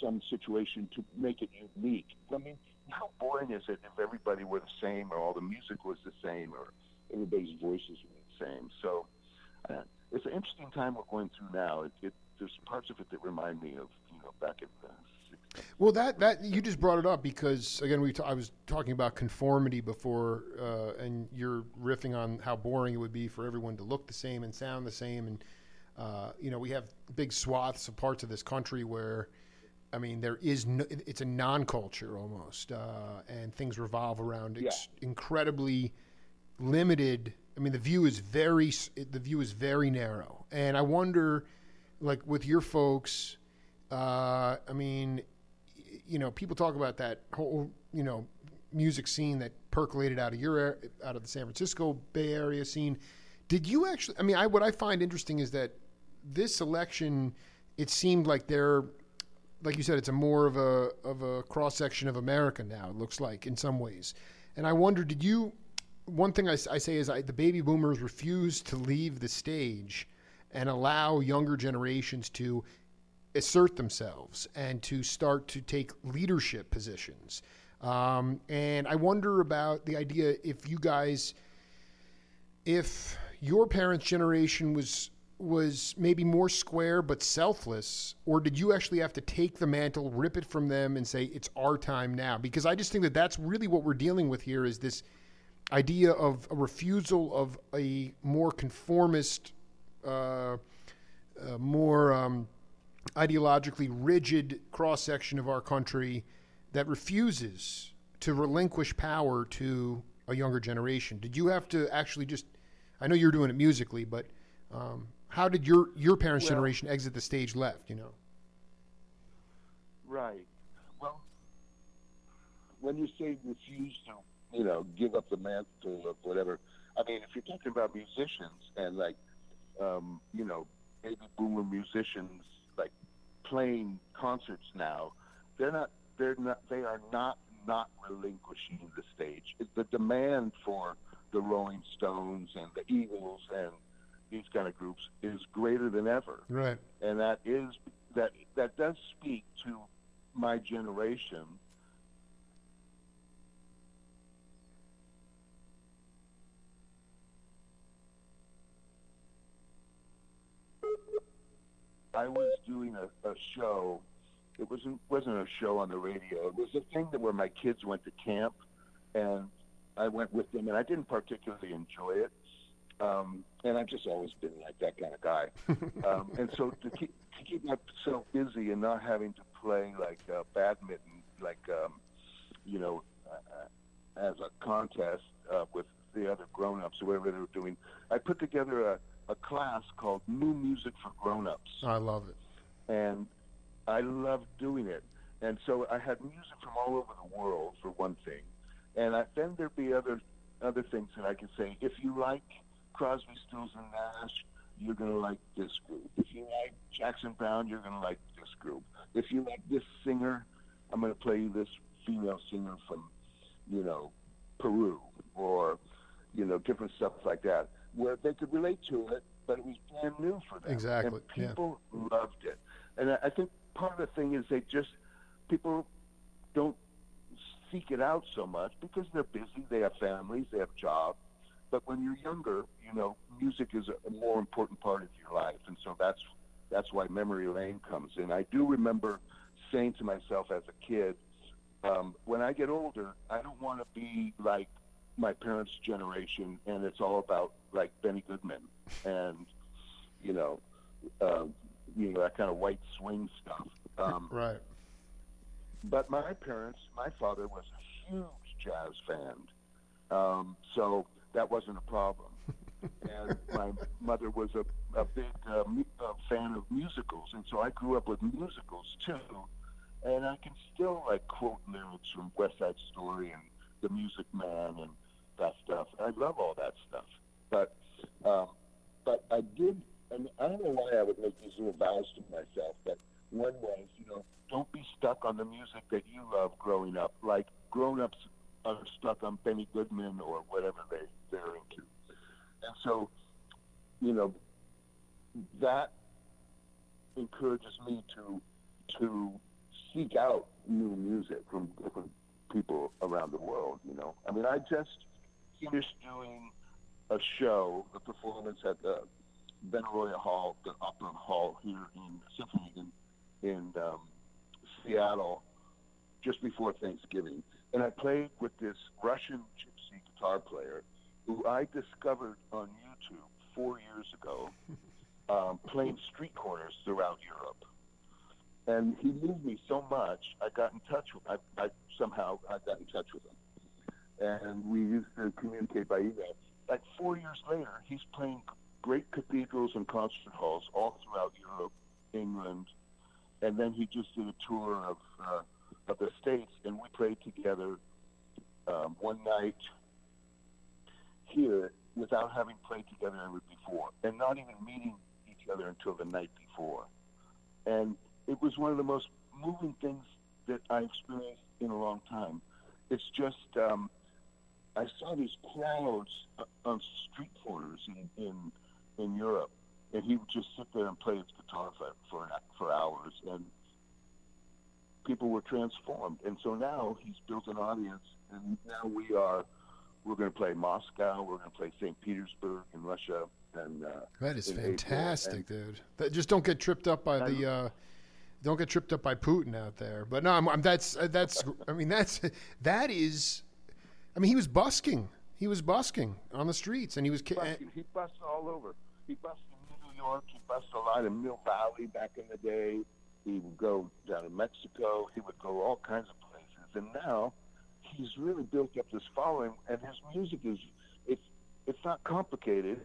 some situation to make it unique. I mean, how boring is it if everybody were the same, or all the music was the same, or everybody's voices were the same? So it's an interesting time we're going through now. There's parts of it that remind me of back in the 60s. Well, that you just brought it up because, again, I was talking about conformity before, and you're riffing on how boring it would be for everyone to look the same and sound the same. And, we have big swaths of parts of this country where, I mean, there is it's a non-culture almost, and things revolve around incredibly limited. I mean, the view is very narrow. And I wonder, like with your folks, I mean, people talk about that whole, music scene that percolated out of the San Francisco Bay Area scene. Did you actually? I mean, what I find interesting is that this election, it seemed like like you said, it's a more of a cross section of America now. It looks like in some ways, and I wonder, did you? One thing I say is the baby boomers refuse to leave the stage and allow younger generations to assert themselves and to start to take leadership positions. And I wonder about the idea if your parents' generation was maybe more square but selfless, or did you actually have to take the mantle, rip it from them, and say, it's our time now? Because I just think that that's really what we're dealing with here, is this idea of a refusal of a more conformist, more ideologically rigid cross-section of our country that refuses to relinquish power to a younger generation. Did you have to actually I know you're doing it musically, but how did your parents' generation exit the stage left, Right. Well, when you say refuse to, give up the mantle of whatever, I mean, if you're talking about musicians and baby boomer musicians, like playing concerts now, they are not relinquishing the stage. The demand for the Rolling Stones and the Eagles and these kind of groups is greater than ever. Right. And that does speak to my generation. I was doing a show. It wasn't a show on the radio. It was a thing where my kids went to camp, and I went with them, and I didn't particularly enjoy it. And I've just always been like that kind of guy. And so to keep myself busy and not having to play like badminton, like as a contest with the other grown-ups or whatever they were doing, I put together a class called New Music for Grown-ups. I love it. And I loved doing it. And so I had music from all over the world, for one thing. And then there'd be other things that I could say. If you like Crosby, Stills, and Nash, you're going to like this group. If you like Jackson Browne, you're going to like this group. If you like this singer, I'm going to play you this female singer from, Peru, or, different stuff like that, where they could relate to it, but it was brand new for them. Exactly. And people loved it. And I think part of the thing is people don't seek it out so much because they're busy, they have families, they have jobs. But when you're younger, music is a more important part of your life. And so that's that's why Memory Lane comes in. I do remember saying to myself as a kid, when I get older, I don't want to be like my parents' generation, and it's all about like Benny Goodman and you know, that kind of white swing stuff. Right. But my father was a huge jazz fan, so that wasn't a problem. And my mother was a big fan of musicals, and so I grew up with musicals too. And I can still like quote lyrics from West Side Story and The Music Man and that stuff. I love all that stuff. But I did, and I don't know why I would make these little vows to myself, but one was, don't be stuck on the music that you love growing up. Like grown-ups are stuck on Benny Goodman or whatever they're into. And so, that encourages me to seek out new music from different people around the world, I mean, I just finished doing a show, a performance at the Benaroya Hall, the Opera Hall here in Symphony in Seattle, just before Thanksgiving. And I played with this Russian gypsy guitar player who I discovered on YouTube 4 years ago, playing street corners throughout Europe. And he moved me so much, I got in touch with him. I got in touch with him. And we used to communicate by email. Like 4 years later, he's playing great cathedrals and concert halls all throughout Europe, England. And then he just did a tour of the States, and we played together one night here without having played together ever before, and not even meeting each other until the night before. And it was one of the most moving things that I experienced in a long time. It's just, I saw these crowds on street corners in Europe, and he would just sit there and play his guitar for hours, and people were transformed. And so now he's built an audience, and now we're going to play Moscow, we're going to play St. Petersburg in Russia, and that is in fantastic, dude. Just don't get tripped up by don't get tripped up by Putin out there. But no, he was busking. He was busking on the streets, and he was he busted all over. He busted in New York. He busted a lot in Mill Valley back in the day. He would go down to Mexico. He would go all kinds of places. And now he's really built up this following, and his music it's not complicated,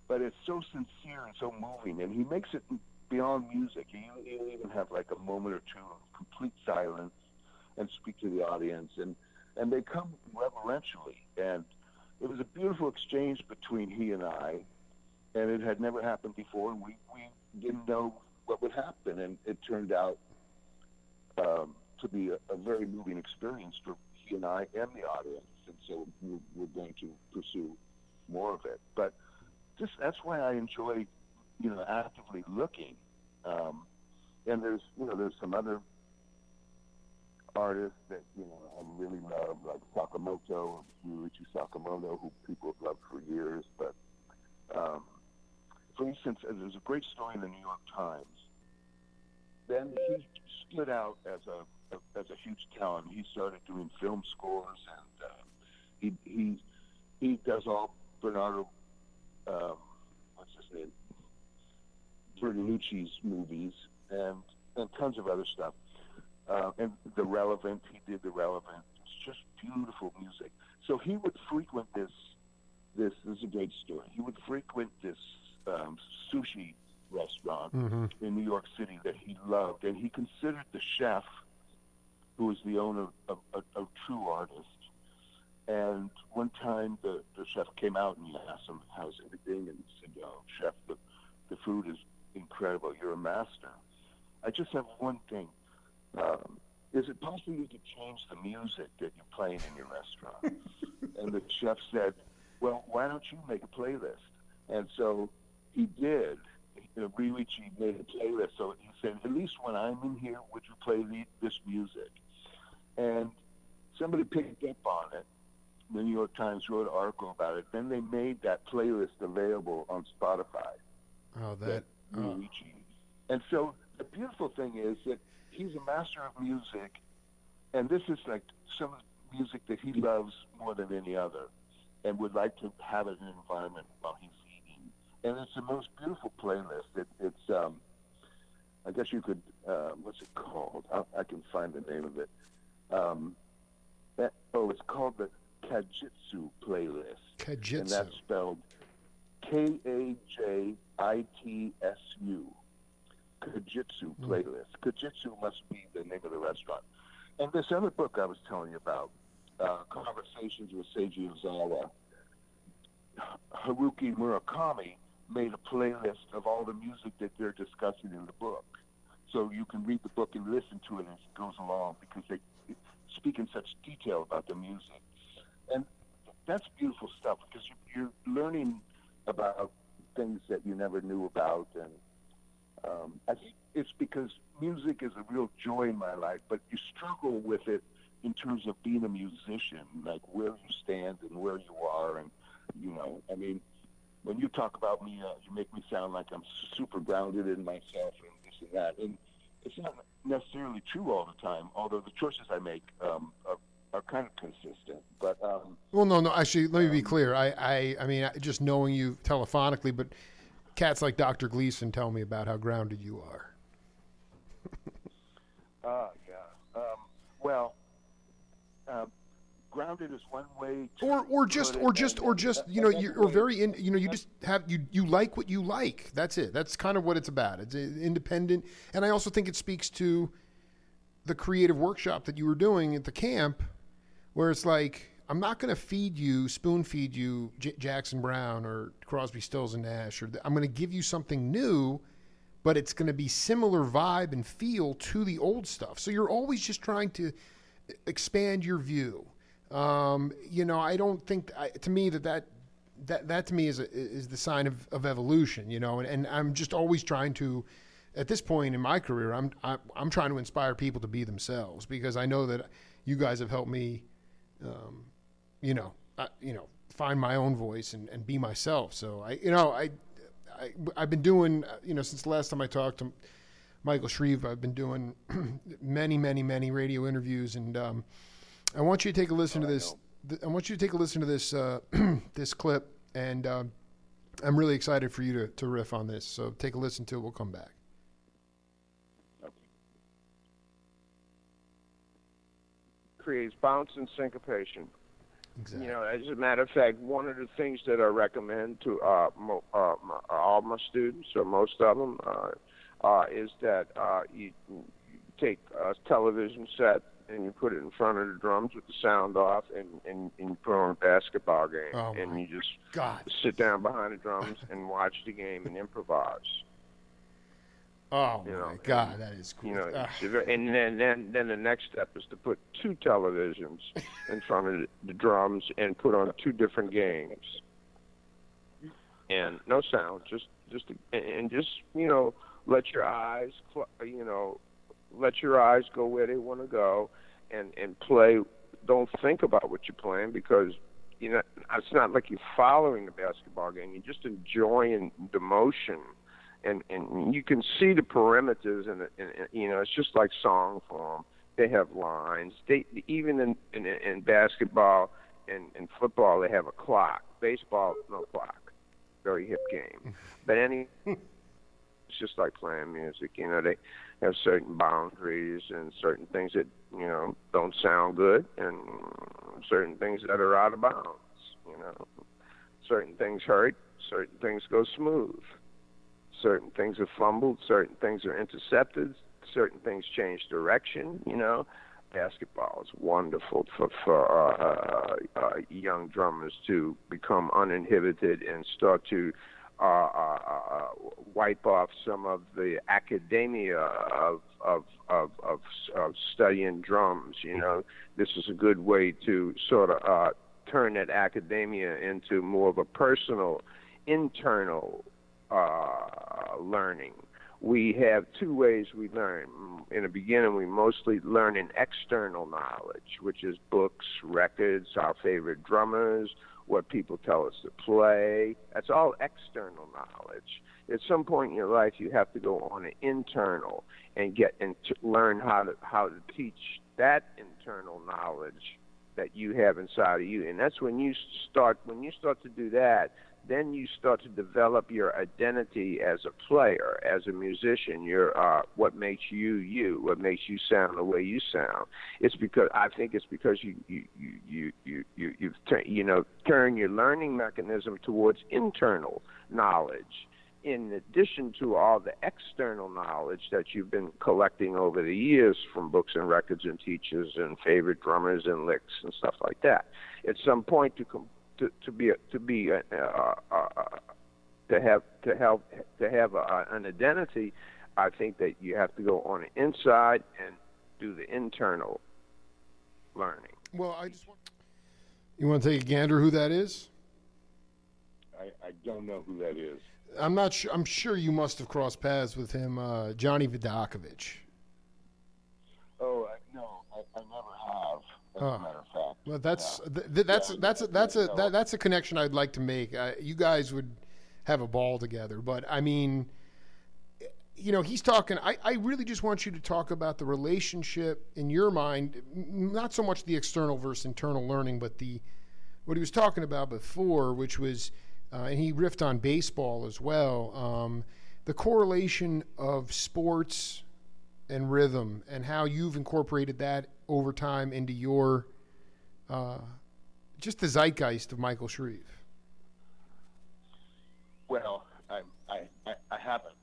but it's so sincere and so moving. And he makes it beyond music. He'll even have like a moment or two of complete silence and speak to the audience. And they come reverentially. And it was a beautiful exchange between he and I, and it had never happened before, and we didn't know what would happen, and it turned out to be a very moving experience for he and I and the audience, and so we're going to pursue more of it. But that's why I enjoy, actively looking. And there's some other artists that, I really love, like Sakamoto, Ryuichi Sakamoto, who people have loved for years. But, for instance, there's a great story in the New York Times. Then he stood out as a huge talent. He started doing film scores, and he does all Bernardo, what's his name, Bertolucci's movies, and tons of other stuff. And The Relevant, he did The Relevant. It's just beautiful music. So he would frequent this is a great story. He would frequent this sushi restaurant in New York City that he loved, and he considered the chef, who was the owner of a true artist. And one time the chef came out and he asked him, how's everything? And he said, chef, the food is incredible. You're a master. I just have one thing. Is it possible you could change the music that you're playing in your restaurant? And the chef said, well, why don't you make a playlist? And so he did. Ryuichi made a playlist. So he said, at least when I'm in here, would you play this music? And somebody picked up on it. The New York Times wrote an article about it. Then they made that playlist available on Spotify. Oh, that. Ryuichi. And so the beautiful thing is that he's a master of music, and this is like some music that he loves more than any other, and would like to have it in an environment while he's eating. And it's the most beautiful playlist. It's I guess you could, what's it called? I can find the name of it. It's called the Kajitsu playlist. Kajitsu. And that's spelled Kajitsu. Kajitsu playlist. Kajitsu must be the name of the restaurant. And this other book I was telling you about, Conversations with Seiji Ozawa, Haruki Murakami made a playlist of all the music that they're discussing in the book. So you can read the book and listen to it as it goes along, because they speak in such detail about the music. And that's beautiful stuff, because you're learning about things that you never knew about. And I think it's because music is a real joy in my life, but you struggle with it in terms of being a musician, like where you stand and where you are. And, I mean, when you talk about me, you make me sound like I'm super grounded in myself and this and that. And it's not necessarily true all the time, although the choices I make are kind of consistent. But well, no. Actually, let me be clear. I mean, just knowing you telephonically, but cats like Dr. Gleason tell me about how grounded you are. Grounded is one way to or just you're very you just have you like what you like. That's it. That's kind of what it's about. It's independent, and I also think it speaks to the creative workshop that you were doing at the camp, where it's like, I'm not going to spoon feed you Jackson Browne or Crosby, Stills and Nash, or I'm going to give you something new, but it's going to be similar vibe and feel to the old stuff. So you're always just trying to expand your view. I don't think to me that to me is the sign of evolution, and I'm just always trying to, at this point in my career, I'm trying to inspire people to be themselves, because I know that you guys have helped me, find my own voice and be myself. So I've been doing, since the last time I talked to Michael Shrieve, I've been doing many, many, many radio interviews, and I want you to take a listen to this. I want you to take a listen to this this clip, and I'm really excited for you to riff on this. So take a listen to it. We'll come back. Okay. Creates bounce and syncopation. Exactly. As a matter of fact, one of the things that I recommend to all my students, or most of them, is that you take a television set and you put it in front of the drums with the sound off, and you put on a basketball game, and you just sit down behind the drums and watch the game and improvise. Oh my God, that is cool. And then the next step is to put two televisions in front of the drums and put on two different games, and no sound, just let your eyes let your eyes go where they want to go, and play. Don't think about what you're playing, because it's not like you're following the basketball game. You're just enjoying the motion. And you can see the perimeters, and it's just like song form. They have lines. Even in basketball and football, they have a clock. Baseball, no clock. Very hip game. But it's just like playing music. They have certain boundaries and certain things that don't sound good, and certain things that are out of bounds. Certain things hurt. Certain things go smooth. Certain things are fumbled, certain things are intercepted, certain things change direction. Basketball is wonderful for young drummers to become uninhibited and start to wipe off some of the academia of studying drums. This is a good way to sort of turn that academia into more of a personal, internal learning. We have two ways we learn. In the beginning, we mostly learn in external knowledge, which is books, records, our favorite drummers, what people tell us to play. That's all external knowledge. At some point in your life, you have to go on an internal and get and learn how to teach that internal knowledge that you have inside of you. And that's when you start to do that, then you start to develop your identity as a player, as a musician. Your what makes you you, what makes you sound the way you sound. It's because you've turned your learning mechanism towards internal knowledge, in addition to all the external knowledge that you've been collecting over the years from books and records and teachers and favorite drummers and licks and stuff like that. At some point, to have an identity, I think that you have to go on the inside and do the internal learning. Well, you want to take a gander who that is? I don't know who that is. I'm not sure. I'm sure you must have crossed paths with him, Johnny Vidakovich. Oh no, I never have. As a matter of fact. Well, that's a connection I'd like to make. You guys would have a ball together, but I mean, he's talking. I really just want you to talk about the relationship in your mind, not so much the external versus internal learning, but what he was talking about before, which was. And he riffed on baseball as well, the correlation of sports and rhythm and how you've incorporated that over time into your, just the zeitgeist of Michael Shrieve. Well, I haven't.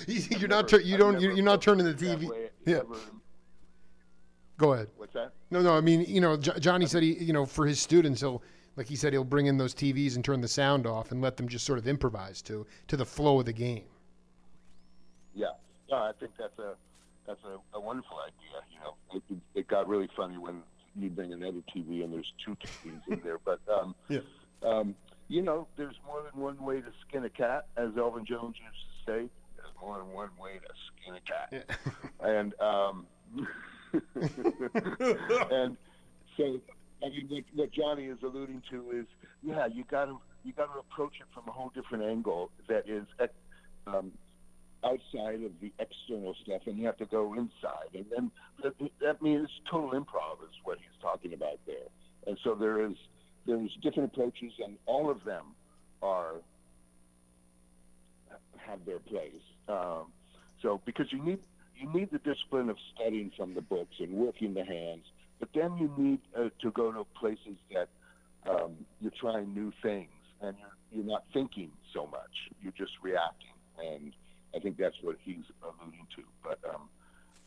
You're not turning the TV. Yeah. Go ahead. What's that? No. I mean, Johnny said for his students, he'll bring in those TVs and turn the sound off and let them just sort of improvise to the flow of the game. Yeah, no, I think that's a wonderful idea. It got really funny when you bring another TV and there's two TVs in there. But there's more than one way to skin a cat, as Elvin Jones used to say. There's more than one way to skin a cat, and and so. I mean, what Johnny is alluding to is, you got to approach it from a whole different angle that is outside of the external stuff, and you have to go inside. And then that means total improv is what he's talking about there. And so there's different approaches, and all of them have their place. So because you need the discipline of studying from the books and working the hands. But then you need to go to places that you're trying new things, and you're not thinking so much. You're just reacting, and I think that's what he's alluding to. But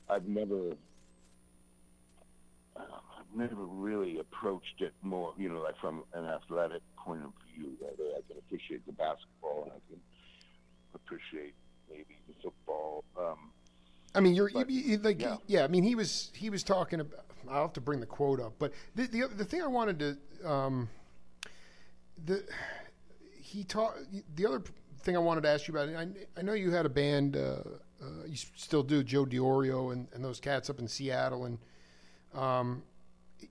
I've never really approached it more, like from an athletic point of view. Although I can appreciate the basketball, and I can appreciate maybe the football. I mean, I mean, he was talking about. I'll have to bring the quote up, but the thing I wanted to the other thing I wanted to ask you about. I know you had a band, you still do, Joe DiOrio and those cats up in Seattle, and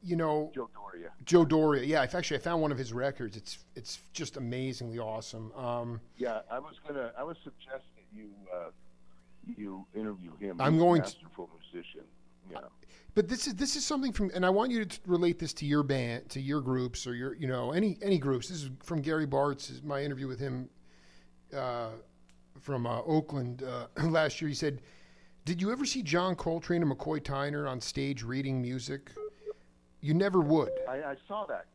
Joe Doria. Yeah, I found one of his records. It's just amazingly awesome. I was suggest that you interview him. I'm going to. Masterful musician. Yeah. But this is something from, and I want you to relate this to your band, to your groups, or your any groups. This is from Gary Bartz, my interview with him from Oakland last year. He said, "Did you ever see John Coltrane and McCoy Tyner on stage reading music? You never would." I saw that.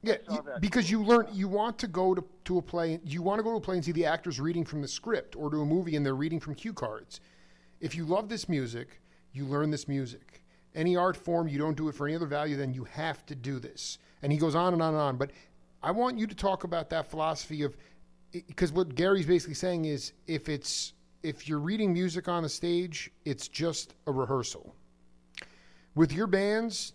Yeah, because you want to go to a play. You want to go to a play and see the actors reading from the script, or to a movie and they're reading from cue cards. If you love this music, you learn this music. Any art form, you don't do it for any other value, then you have to do this. And he goes on and on and on. But I want you to talk about that philosophy of, because what Gary's basically saying is, if you're reading music on a stage, it's just a rehearsal. With your bands,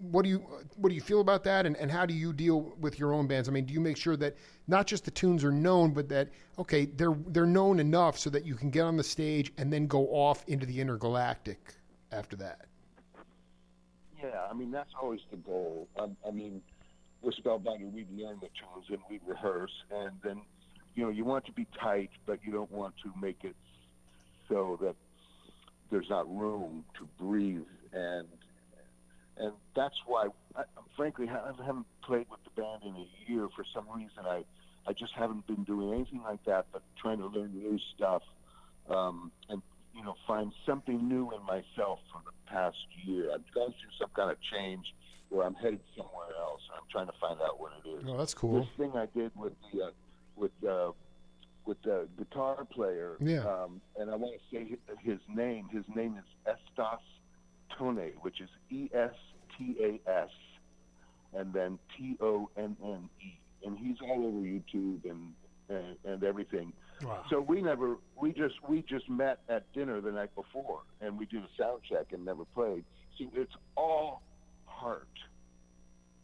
what do you feel about that, and how do you deal with your own bands? I mean, do you make sure that not just the tunes are known, but that they're known enough so that you can get on the stage and then go off into the intergalactic after that? Yeah, I mean, that's always the goal. I mean, we're spellbinded. We'd learn the tunes and we'd rehearse, and then, you want to be tight, but you don't want to make it so that there's not room to breathe, and that's why, frankly, I haven't played with the band in a year. For some reason, I just haven't been doing anything like that, but trying to learn new stuff, and find something new in myself for the past year. I've gone through some kind of change where I'm headed somewhere else, and I'm trying to find out what it is. Oh, that's cool. This thing I did with the guitar player, Yeah. and I want to say his name. His name is Estas Tone, which is ESTAS, and then TONNE, and he's all over YouTube and everything. Wow. So we just met at dinner the night before, and we did a sound check and never played. So it's all heart.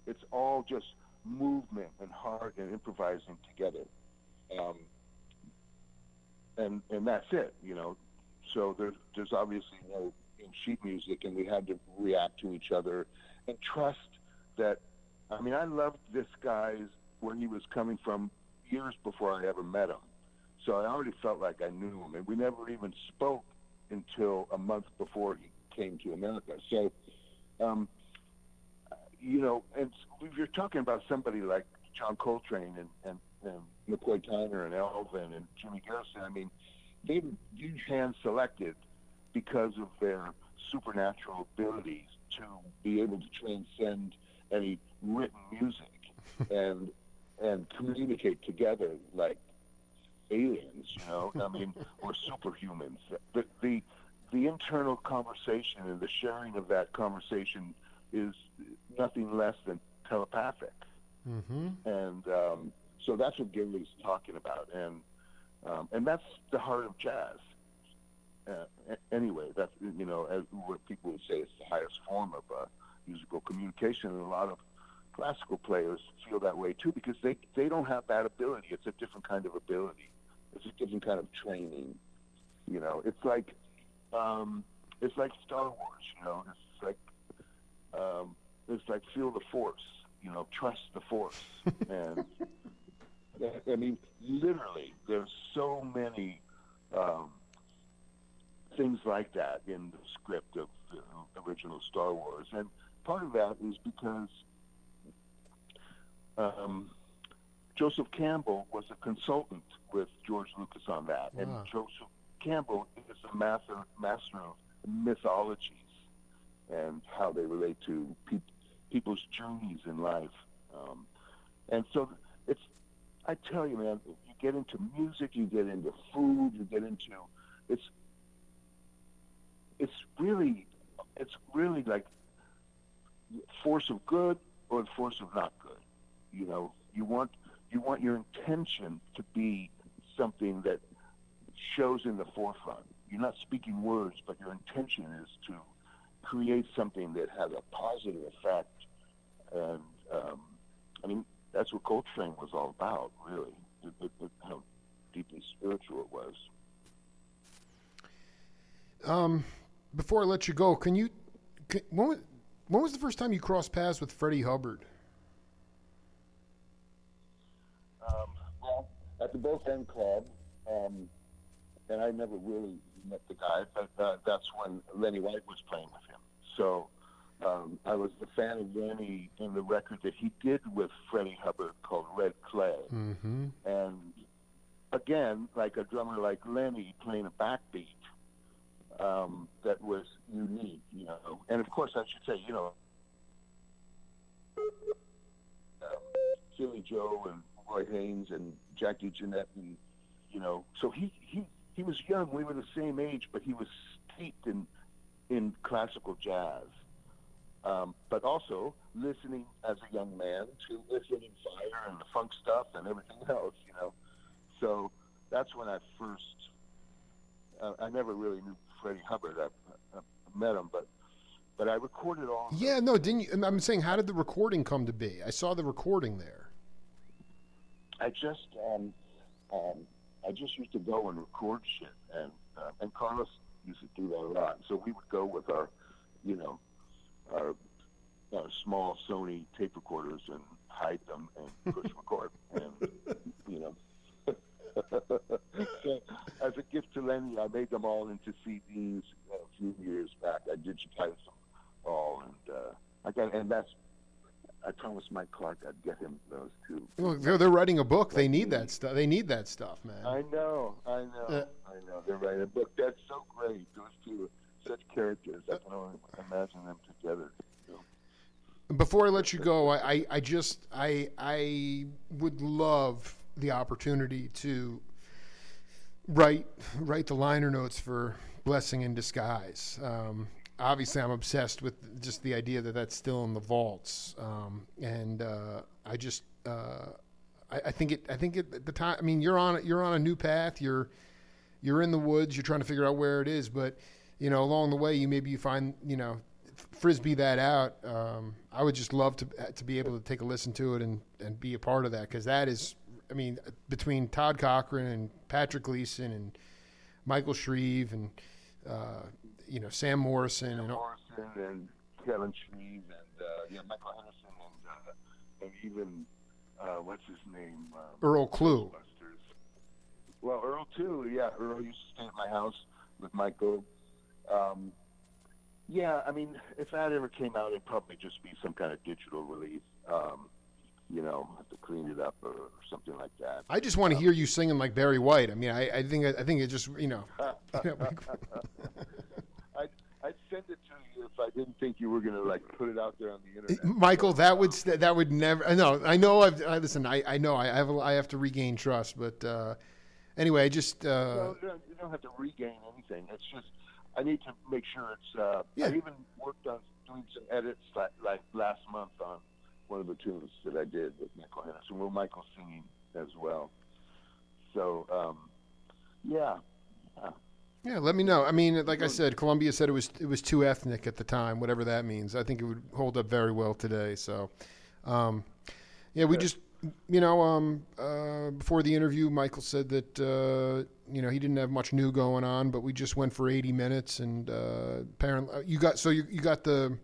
It's all just movement and heart and improvising together. And that's it, So there's obviously no sheet music, and we had to react to each other and trust that. I mean, I loved this guy where he was coming from years before I ever met him. So I already felt like I knew him, and we never even spoke until a month before he came to America. So, and if you're talking about somebody like John Coltrane and McCoy Tyner and Elvin and Jimmy Garrison, I mean, they were huge hand-selected because of their supernatural abilities to be able to transcend any written music and communicate together like aliens, I mean, or superhumans. The internal conversation and the sharing of that conversation is nothing less than telepathic. Mm-hmm. And so that's what Gary's talking about, and that's the heart of jazz. Anyway, that's as what people would say is the highest form of musical communication, and a lot of classical players feel that way too, because they don't have that ability. It's a different kind of ability. It's a different kind of training. It's like Star Wars. It's like feel the Force. Trust the Force. And I mean, literally, there's so many things like that in the script of the original Star Wars, and part of that is because Joseph Campbell was a consultant with George Lucas on that, and Joseph Campbell is a master of mythologies and how they relate to people's journeys in life. And so I tell you, man, you get into music, you get into food, you get into, it's really like force of good or the force of not good. You want your intention to be something that shows in the forefront. You're not speaking words, but your intention is to create something that has a positive effect. And I mean, that's what Coltrane was all about, really. How deeply spiritual it was. Before I let you go, when was the first time you crossed paths with Freddie Hubbard? Well, at the Both End Club, and I never really met the guy, but that's when Lenny White was playing with him. So I was a fan of Lenny in the record that he did with Freddie Hubbard called Red Clay. Mm-hmm. And again, like a drummer like Lenny playing a backbeat that was unique, And of course, I should say, Philly Joe and Roy Haynes and Jackie Jeanette, and so he was young. We were the same age, but he was steeped in classical jazz. But also listening as a young man to Listen and Fire and the funk stuff and everything else, So that's when I first. I never really knew Freddie Hubbard. I met him, but I recorded all. Yeah, no, didn't you? I'm saying, how did the recording come to be? I saw the recording there. I just used to go and record shit, and Carlos used to do that a lot. So we would go with our small Sony tape recorders and hide them and push record. And, you know. So, as a gift to Lenny, I made them all into CDs a few years back. I digitized them all, and I promised Mike Clark I'd get him those too. Well, they're writing a book. They need that stuff. They need that stuff, man. I know. They're writing a book. That's so great. Those two are such characters. I can only imagine them together. Before I let you go, I would love the opportunity to write the liner notes for Blessing in Disguise. Obviously, I'm obsessed with just the idea that that's still in the vaults, I think at the time. I mean, you're on a new path. You're in the woods. You're trying to figure out where it is, but along the way, you find frisbee that out. I would just love to be able to take a listen to it and be a part of that, because that is, I mean, between Todd Cochran and Patrick Gleason and Michael Shrieve and Sam Morrison and Kevin Shrieve and Michael Henderson and even what's his name? Earl Clue. Well, Earl too. Yeah, Earl used to stay at my house with Michael. Yeah, I mean, if that ever came out, it'd probably just be some kind of digital release. Have to clean it up or something like that. I just want to hear you singing like Barry White. I mean, I think it just I'd send it to you if I didn't think you were going to put it out there on the internet. Michael, that would never. No, I know. Listen. I know. I have to regain trust, but anyway, I just. No, you don't have to regain anything. It's just I need to make sure it's. I even worked on doing some edits like last month on one of the tunes that I did with Michael Henderson. Well, Michael's singing as well. So, yeah. Yeah, let me know. I mean, like I said, Columbia said it was too ethnic at the time, whatever that means. I think it would hold up very well today. So, we just, before the interview, Michael said that, he didn't have much new going on, but we just went for 80 minutes. And apparently, you got the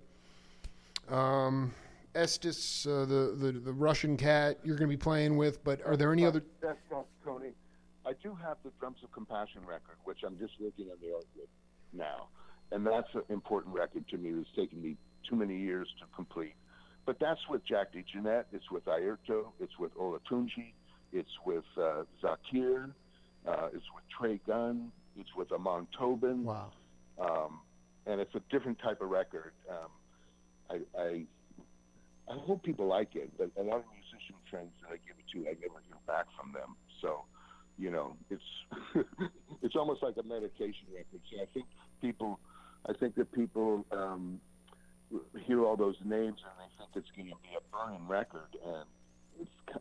Estes, the Russian cat you're going to be playing with, but are there any other? That's not Tony. I do have the Drums of Compassion record, which I'm just working on the art with now. And that's an important record to me. It's taken me too many years to complete. But that's with Jack DeJohnette. It's with Airto. It's with Olatunji. It's with Zakir. It's with Trey Gunn. It's with Amon Tobin. Wow. And it's a different type of record. I hope people like it, but a lot of musician friends that I give it to, I never hear back from them. So, it's almost like a meditation record. So I think that people hear all those names and they think it's going to be a burning record, and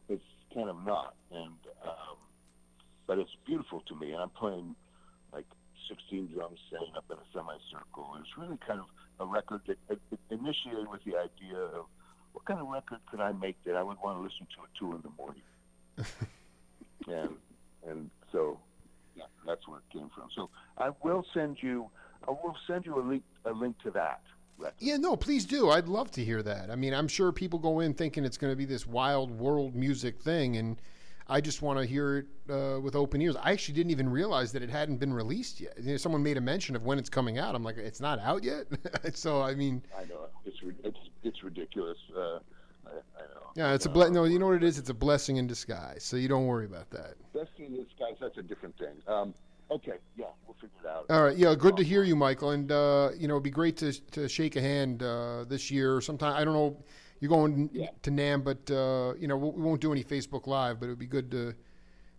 it's kind of not. And but it's beautiful to me, and I'm playing like 16 drums setting up in a semicircle. It's really kind of a record that it initiated with the idea of what kind of record could I make that I would want to listen to at 2 in the morning. And so, yeah, that's where it came from. So I will send you a link to that record. Yeah, no, please do. I'd love to hear that. I mean, I'm sure people go in thinking it's going to be this wild world music thing, and I just want to hear it with open ears. I actually didn't even realize that it hadn't been released yet. Someone made a mention of when it's coming out. I'm like, it's not out yet? So, I mean... I know. It's ridiculous. I know. Yeah, it's no, you know what it is? It's a blessing in disguise, so you don't worry about that. Blessing in disguise, that's a different thing. Okay, yeah, we'll figure it out. All right, yeah, good to hear you, Michael, and, it'd be great to shake a hand this year or sometime. I don't know, you're going to NAMM, but, we won't do any Facebook Live, but it would be good to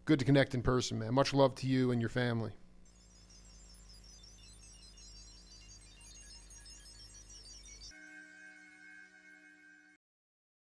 connect in person, man. Much love to you and your family.